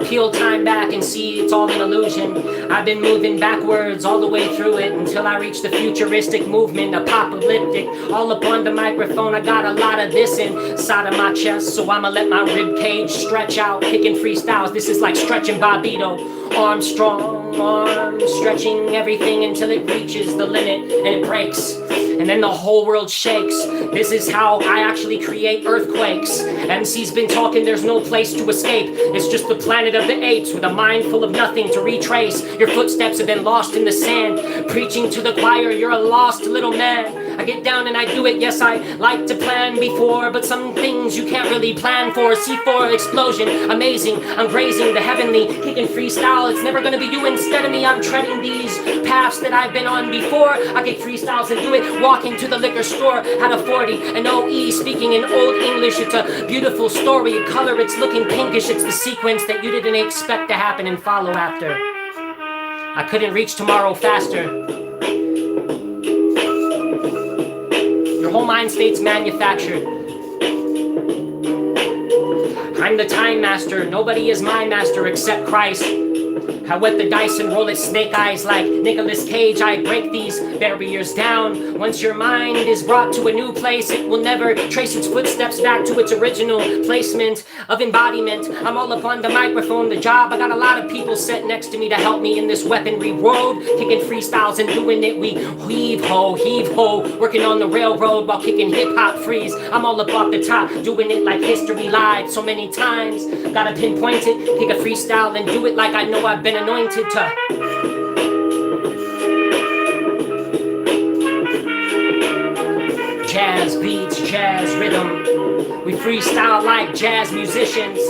Peel time back and see it's all an illusion. I've been moving backwards all the way through it until I reach the futuristic movement, apocalyptic. All up on the microphone, I got a lot of this inside of my chest, so I'ma let my rib cage stretch out. Kicking freestyles, this is like stretching Bobito. Armstrong, arms stretching everything until it reaches the limit and it breaks. And then the whole world shakes. This is how I actually create earthquakes. MC's been talking, there's no place to escape. It's just the planet of the apes with a mind full of nothing to retrace. Your footsteps have been lost in the sand. Preaching to the choir, you're a lost little man. I get down and I do it, yes I like to plan before, but some things you can't really plan for. C4 explosion, amazing, I'm grazing the heavenly, kicking freestyle, it's never gonna be you instead of me. I'm treading these paths that I've been on before. I kick freestyles and do it, walking to the liquor store, had a 40, an OE, speaking in old English. It's a beautiful story, color, it's looking pinkish, it's the sequence that you didn't expect to happen and follow after. I couldn't reach tomorrow faster. Your whole mind state's manufactured. I'm the time master, nobody is my master except Christ. I wet the dice and roll it snake eyes like Nicolas Cage. I break these barriers down. Once your mind is brought to a new place, it will never trace its footsteps back to its original placement of embodiment. I'm all up on the microphone, the job. I got a lot of people set next to me to help me in this weaponry world. Kicking freestyles and doing it, we heave ho, working on the railroad while kicking hip-hop freeze. I'm all up off the top, doing it like history lied so many times. Gotta pinpoint it, kick a freestyle and do it like I know I've been anointed to. Jazz beats, jazz rhythm. We freestyle like jazz musicians.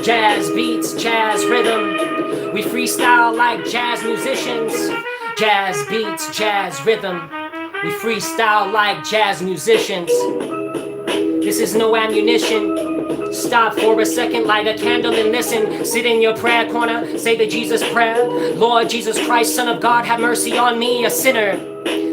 Jazz beats, jazz rhythm. We freestyle like jazz musicians. Jazz beats, jazz rhythm. We freestyle like jazz musicians. This is no ammunition. Stop for a second, light a candle and listen. Sit in your prayer corner, say the Jesus prayer. Lord Jesus Christ, Son of God, have mercy on me, a sinner.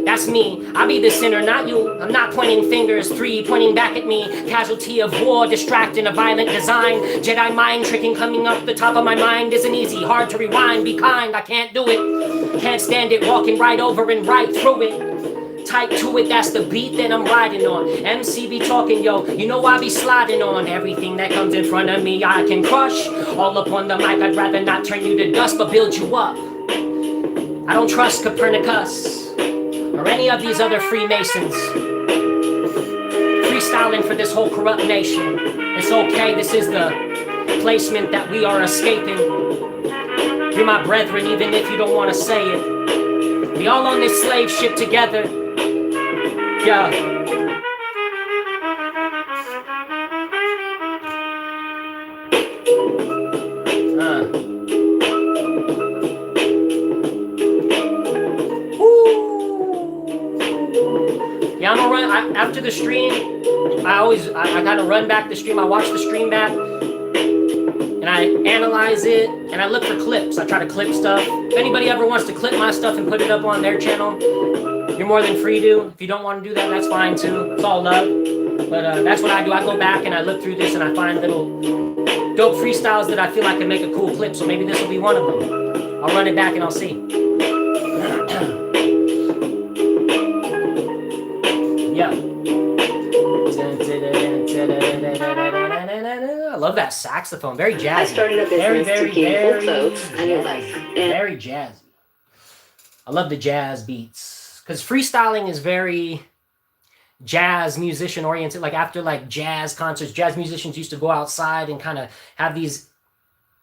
That's me. I be the sinner, not you. I'm not pointing fingers, 3 pointing back at me. Casualty of war, distracting a violent design. Jedi mind tricking coming up the top of my mind isn't easy. Hard to rewind, be kind, I can't do it. Can't stand it, walking right over and right through it. Tight to it, that's the beat that I'm riding on. MC be talking, yo, you know I be sliding on. Everything that comes in front of me I can crush. All up on the mic, I'd rather not turn you to dust but build you up. I don't trust Copernicus or any of these other Freemasons. Freestyling for this whole corrupt nation. It's okay, this is the placement that we are escaping. You're my brethren even if you don't want to say it. We all on this slave ship together. Yeah. Yeah, I'm gonna run after the stream. I gotta run back the stream. I watch the stream back and I analyze it and I look for clips. I try to clip stuff. If anybody ever wants to clip my stuff and put it up on their channel, you're more than free to. If you don't want to do that, that's fine too. It's all love. But that's what I do. I go back and I look through this and I find little dope freestyles that I feel like can make a cool clip. So maybe this will be one of them. I'll run it back and I'll see. Yeah. I love that saxophone. Very jazzy. I started a business to keep old folks on your life. Very jazzy. I love the jazz beats. Because freestyling is very jazz musician oriented. Like after like jazz concerts, jazz musicians used to go outside and kind of have these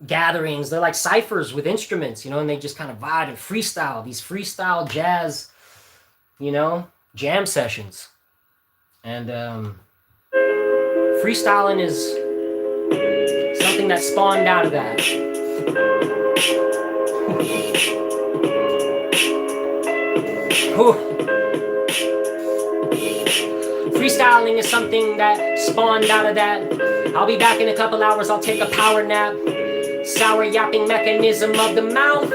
gatherings. They're like ciphers with instruments, you know, and they just kind of vibe and freestyle. These freestyle jazz, you know, jam sessions. And freestyling is something that spawned out of that. Freestyling is something that spawned out of that. I'll be back in a couple hours, I'll take a power nap. Sour yapping mechanism of the mouth,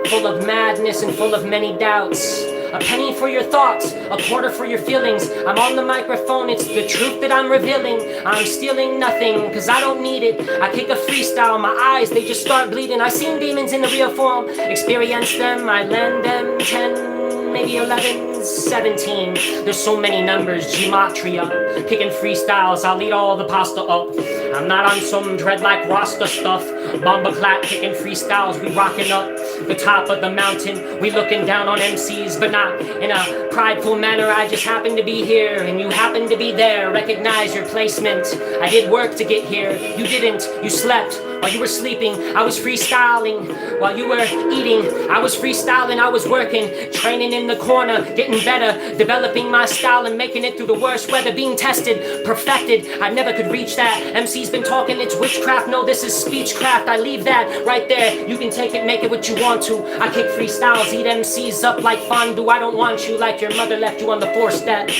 full of madness and full of many doubts. A penny for your thoughts, a quarter for your feelings. I'm on the microphone, it's the truth that I'm revealing. I'm stealing nothing, cause I don't need it. I kick a freestyle, my eyes, they just start bleeding. I seen demons in the real form, experience them, I lend them 10, maybe 11, 17. There's so many numbers, gematria. Kicking freestyles, I'll eat all the pasta up. I'm not on some dread like Rasta stuff. Bomba clap, kicking freestyles, we rocking up the top of the mountain. We looking down on MCs, but not in a prideful manner. I just happen to be here, and you happen to be there. Recognize your placement. I did work to get here. You didn't. You slept. While you were sleeping, I was freestyling. While you were eating, I was freestyling. I was working, training in the corner, getting better, developing my style and making it through the worst weather, being tested, perfected. I never could reach that. MC's been talking, it's witchcraft. No, this is speechcraft. I leave that right there. You can take it, make it what you want to. I kick freestyles, eat MCs up like fondue. I don't want you like your mother left you on the 4-step.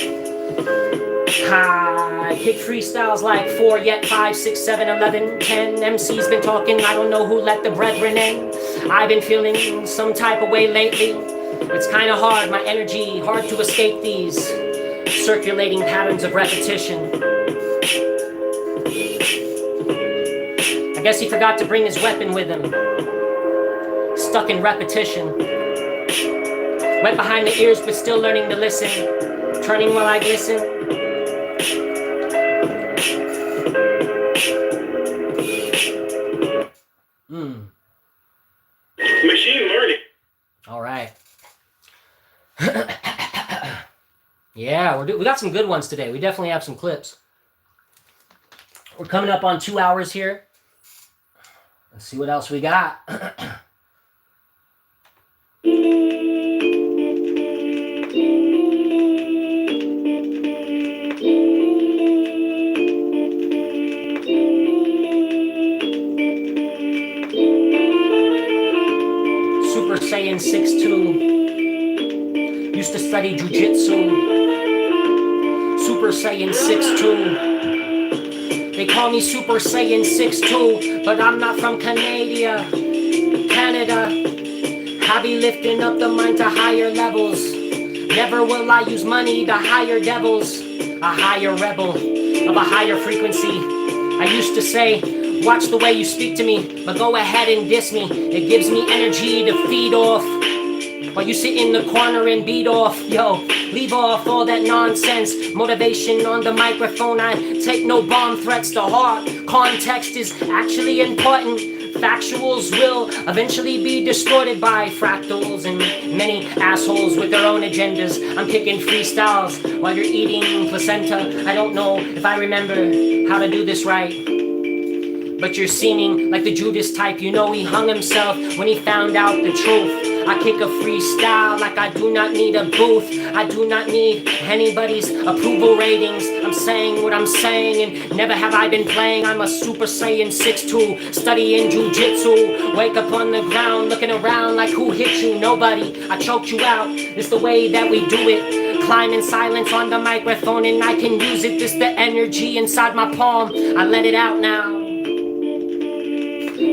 I kick freestyles like 4, yet 5, 6, 7, 11, 10. MC's been talking, I don't know who let the brethren in. I've been feeling some type of way lately. It's kind of hard, my energy, hard to escape these circulating patterns of repetition. I guess he forgot to bring his weapon with him. Stuck in repetition. Wet behind the ears, but still learning to listen. Turning while I glisten. Machine learning. All right. Yeah, we got some good ones today. We definitely have some clips. We're coming up on 2 hours here. Let's see what else we got. Saiyan 6'2". Used to study jujitsu. Super Saiyan 6'2". They call me Super Saiyan 6'2", but I'm not from Canada. I be lifting up the mind to higher levels. Never will I use money to hire devils. A higher rebel of a higher frequency. I used to say, watch the way you speak to me, but go ahead and diss me. It gives me energy to feed off. While you sit in the corner and beat off, yo, leave off all that nonsense. Motivation on the microphone, I take no bomb threats to heart. Context is actually important. Factuals will eventually be distorted by fractals and many assholes with their own agendas. I'm kicking freestyles while you're eating placenta. I don't know if I remember how to do this right, but you're seeming like the Judas type. You know he hung himself when he found out the truth. I kick a freestyle like I do not need a booth. I do not need anybody's approval ratings. I'm saying what I'm saying, and never have I been playing. I'm a Super Saiyan 6'2", studying jujitsu. Wake up on the ground, looking around like who hit you? Nobody. I choked you out. It's the way that we do it. Climb in silence on the microphone, and I can use it. This the energy inside my palm. I let it out now.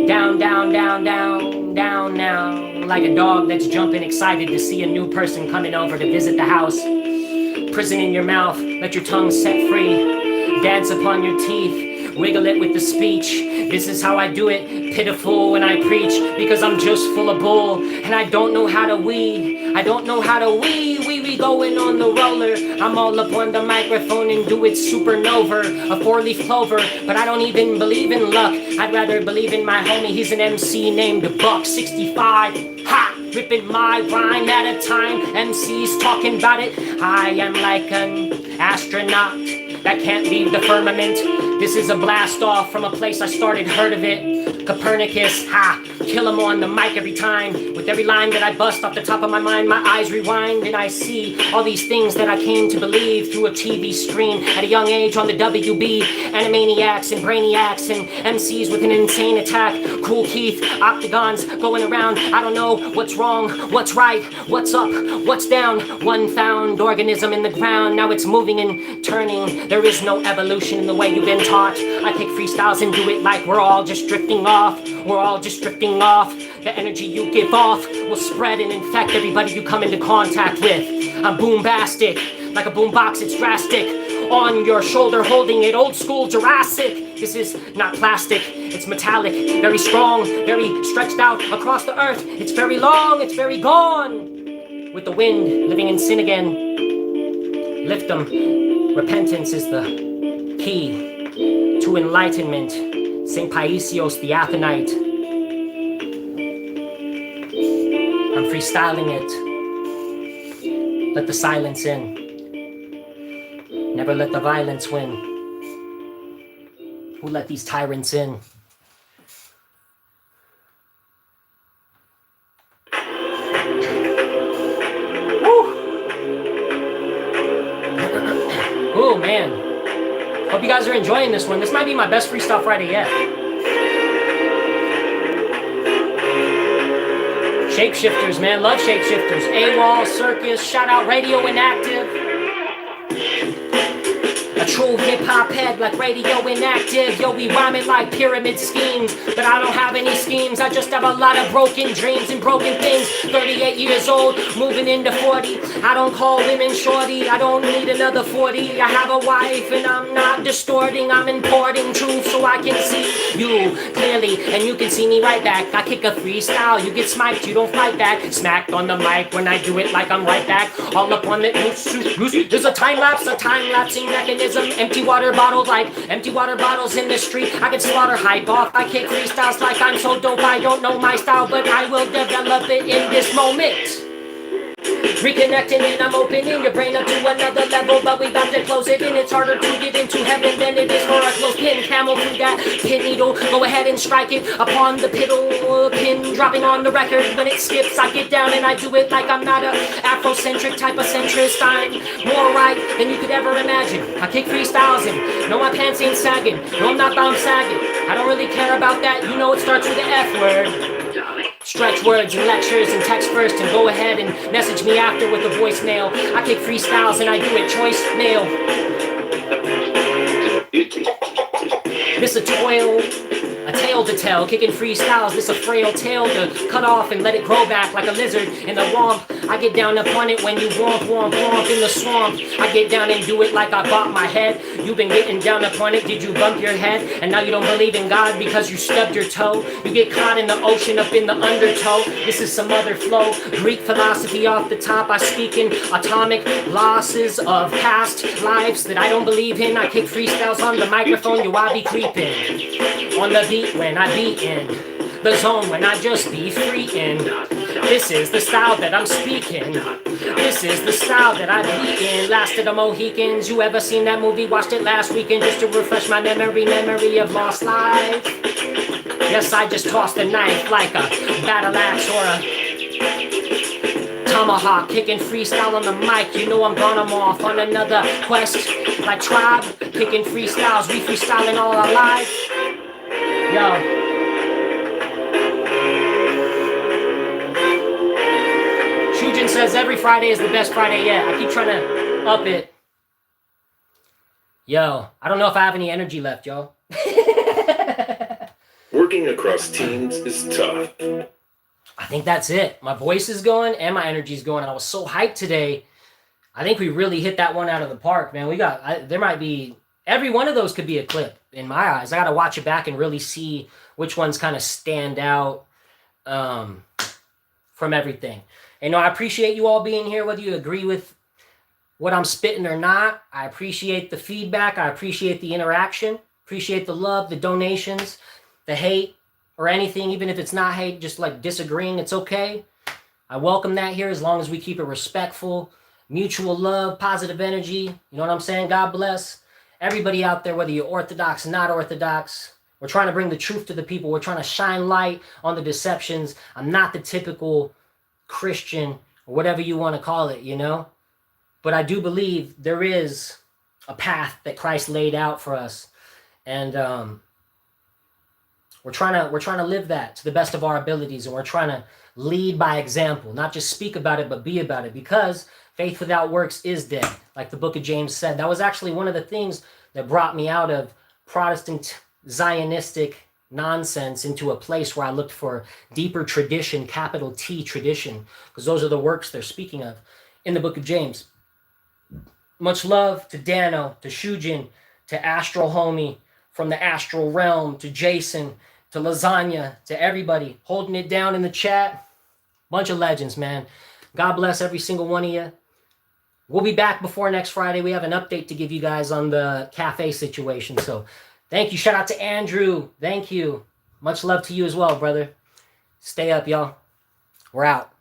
Down, down, down, down, down now. Like a dog that's jumping excited to see a new person coming over to visit the house. Prison in your mouth, let your tongue set free. Dance upon your teeth, wiggle it with the speech. This is how I do it, pitiful when I preach. Because I'm just full of bull, and I don't know how to wee. I don't know how to wee going on the roller. I'm all up on the microphone and do it supernova. A 4-leaf clover, but I don't even believe in luck. I'd rather believe in my homie, he's an MC named Buck65. Ha! Ripping my rhyme at a time. MCs talking about it. I am like an astronaut that can't leave the firmament. This is a blast off from a place I started, heard of it. Copernicus, ha, kill him on the mic every time. With every line that I bust off the top of my mind, my eyes rewind and I see all these things that I came to believe through a TV screen at a young age on the WB. Animaniacs and brainiacs and MCs with an insane attack. Cool Keith, octagons going around. I don't know what's wrong, what's right, what's up, what's down. One found organism in the ground, now it's moving and turning. There is no evolution in the way you've been taught. I take freestyles and do it like we're all just drifting off. We're all just drifting off. The energy you give off will spread and infect everybody you come into contact with. I'm boombastic, like a boombox, it's drastic. On your shoulder, holding it, old school Jurassic. This is not plastic, it's metallic, very strong, very stretched out across the earth. It's very long, it's very gone. With the wind, living in sin again. Lift them. Repentance is the key to enlightenment. St. Paisios the Athonite. I'm freestyling it. Let the silence in. Never let the violence win. Who let these tyrants in? Oh man. Hope you guys are enjoying this one. This might be my best Freestyle Friday yet. Shapeshifters, man. Love Shapeshifters. AWOL, Circus, shout out Radio Inactive. A true hip-hop head like Radio Inactive. Yo, we rhyme it like pyramid schemes. But I don't have any schemes. I just have a lot of broken dreams and broken things. 38 years old, moving into 40. I don't call women shorty. I don't need another 40. I have a wife and I'm not distorting. I'm importing truth so I can see you clearly. And you can see me right back. I kick a freestyle. You get smiked. You don't fight back. Smacked on the mic when I do it like I'm right back. All up on it. There's a time-lapsing mechanism. Empty water bottles in the street. I can slaughter hype off. I kick freestyles like I'm so dope. I don't know my style, but I will develop it in this moment. Reconnecting and I'm opening your brain up to another level, but we about to close it and it's harder to get into heaven than it is for a close pin. Camel through that pin needle, go ahead and strike it upon the piddle. Pin dropping on the record when it skips. I get down and I do it like I'm not a Afrocentric type of centrist. I'm more right than you could ever imagine. I kick freestyles and no, my pants ain't sagging. No, I'm not bound sagging. I don't really care about that. You know it starts with the F word. Stretch words and lectures and text first and go ahead and message me after with a voicemail. I kick freestyles and I do it choice mail. This a tale to tell, kicking freestyles, this a frail tail to cut off and let it grow back like a lizard in the womp. I get down upon it when you womp, womp, womp in the swamp. I get down and do it like I bought my head. You've been getting down upon it, did you bump your head? And now you don't believe in God because you stubbed your toe. You get caught in the ocean up in the undertow. This is some other flow, Greek philosophy off the top. I speak in atomic losses of past lives that I don't believe in. I kick freestyles on the microphone, yo, I be creeping. On the beat when I be in the zone when I just be free in. This is the style that I'm speaking. This is the style that I be in. Last of the Mohicans. You ever seen that movie? Watched it last weekend just to refresh my memory of lost life. Yes, I just tossed a knife like a battle axe or a tomahawk, kicking freestyle on the mic. You know I'm gone, I'm off on another quest. Like Tribe, kicking freestyles. We freestyling all our lives. Yo. Shujin says every Friday is the best Friday yet. I keep trying to up it. Yo, I don't know if I have any energy left, yo. Working across teams is tough. I think that's it. My voice is going and my energy's going. I was so hyped today. I think we really hit that one out of the park, man. There might be, every one of those could be a clip in my eyes. I got to watch it back and really see which ones kind of stand out from everything. And I appreciate you all being here, whether you agree with what I'm spitting or not. I appreciate the feedback. I appreciate the interaction. Appreciate the love, the donations, the hate, or anything, even if it's not hate, just like disagreeing, it's okay. I welcome that here as long as we keep it respectful, mutual love, positive energy. You know what I'm saying? God bless everybody out there, whether you're orthodox, not orthodox. We're trying to bring the truth to the people. We're trying to shine light on the deceptions. I'm not the typical Christian or whatever you want to call it, but I do believe there is a path that Christ laid out for us, and we're trying to live that to the best of our abilities, and we're trying to lead by example, not just speak about it but be about it, because faith without works is dead, like the book of James said. That was actually one of the things that brought me out of Protestant Zionistic nonsense into a place where I looked for deeper tradition, capital T tradition, because those are the works they're speaking of in the book of James. Much love to Dano, to Shujin, to Astral Homie from the Astral Realm, to Jason, to Lasagna, to everybody holding it down in the chat. Bunch of legends, man. God bless every single one of you. We'll be back before next Friday. We have an update to give you guys on the cafe situation, so thank you. Shout out to Andrew. Thank you. Much love to you as well, brother. Stay up, y'all. We're out.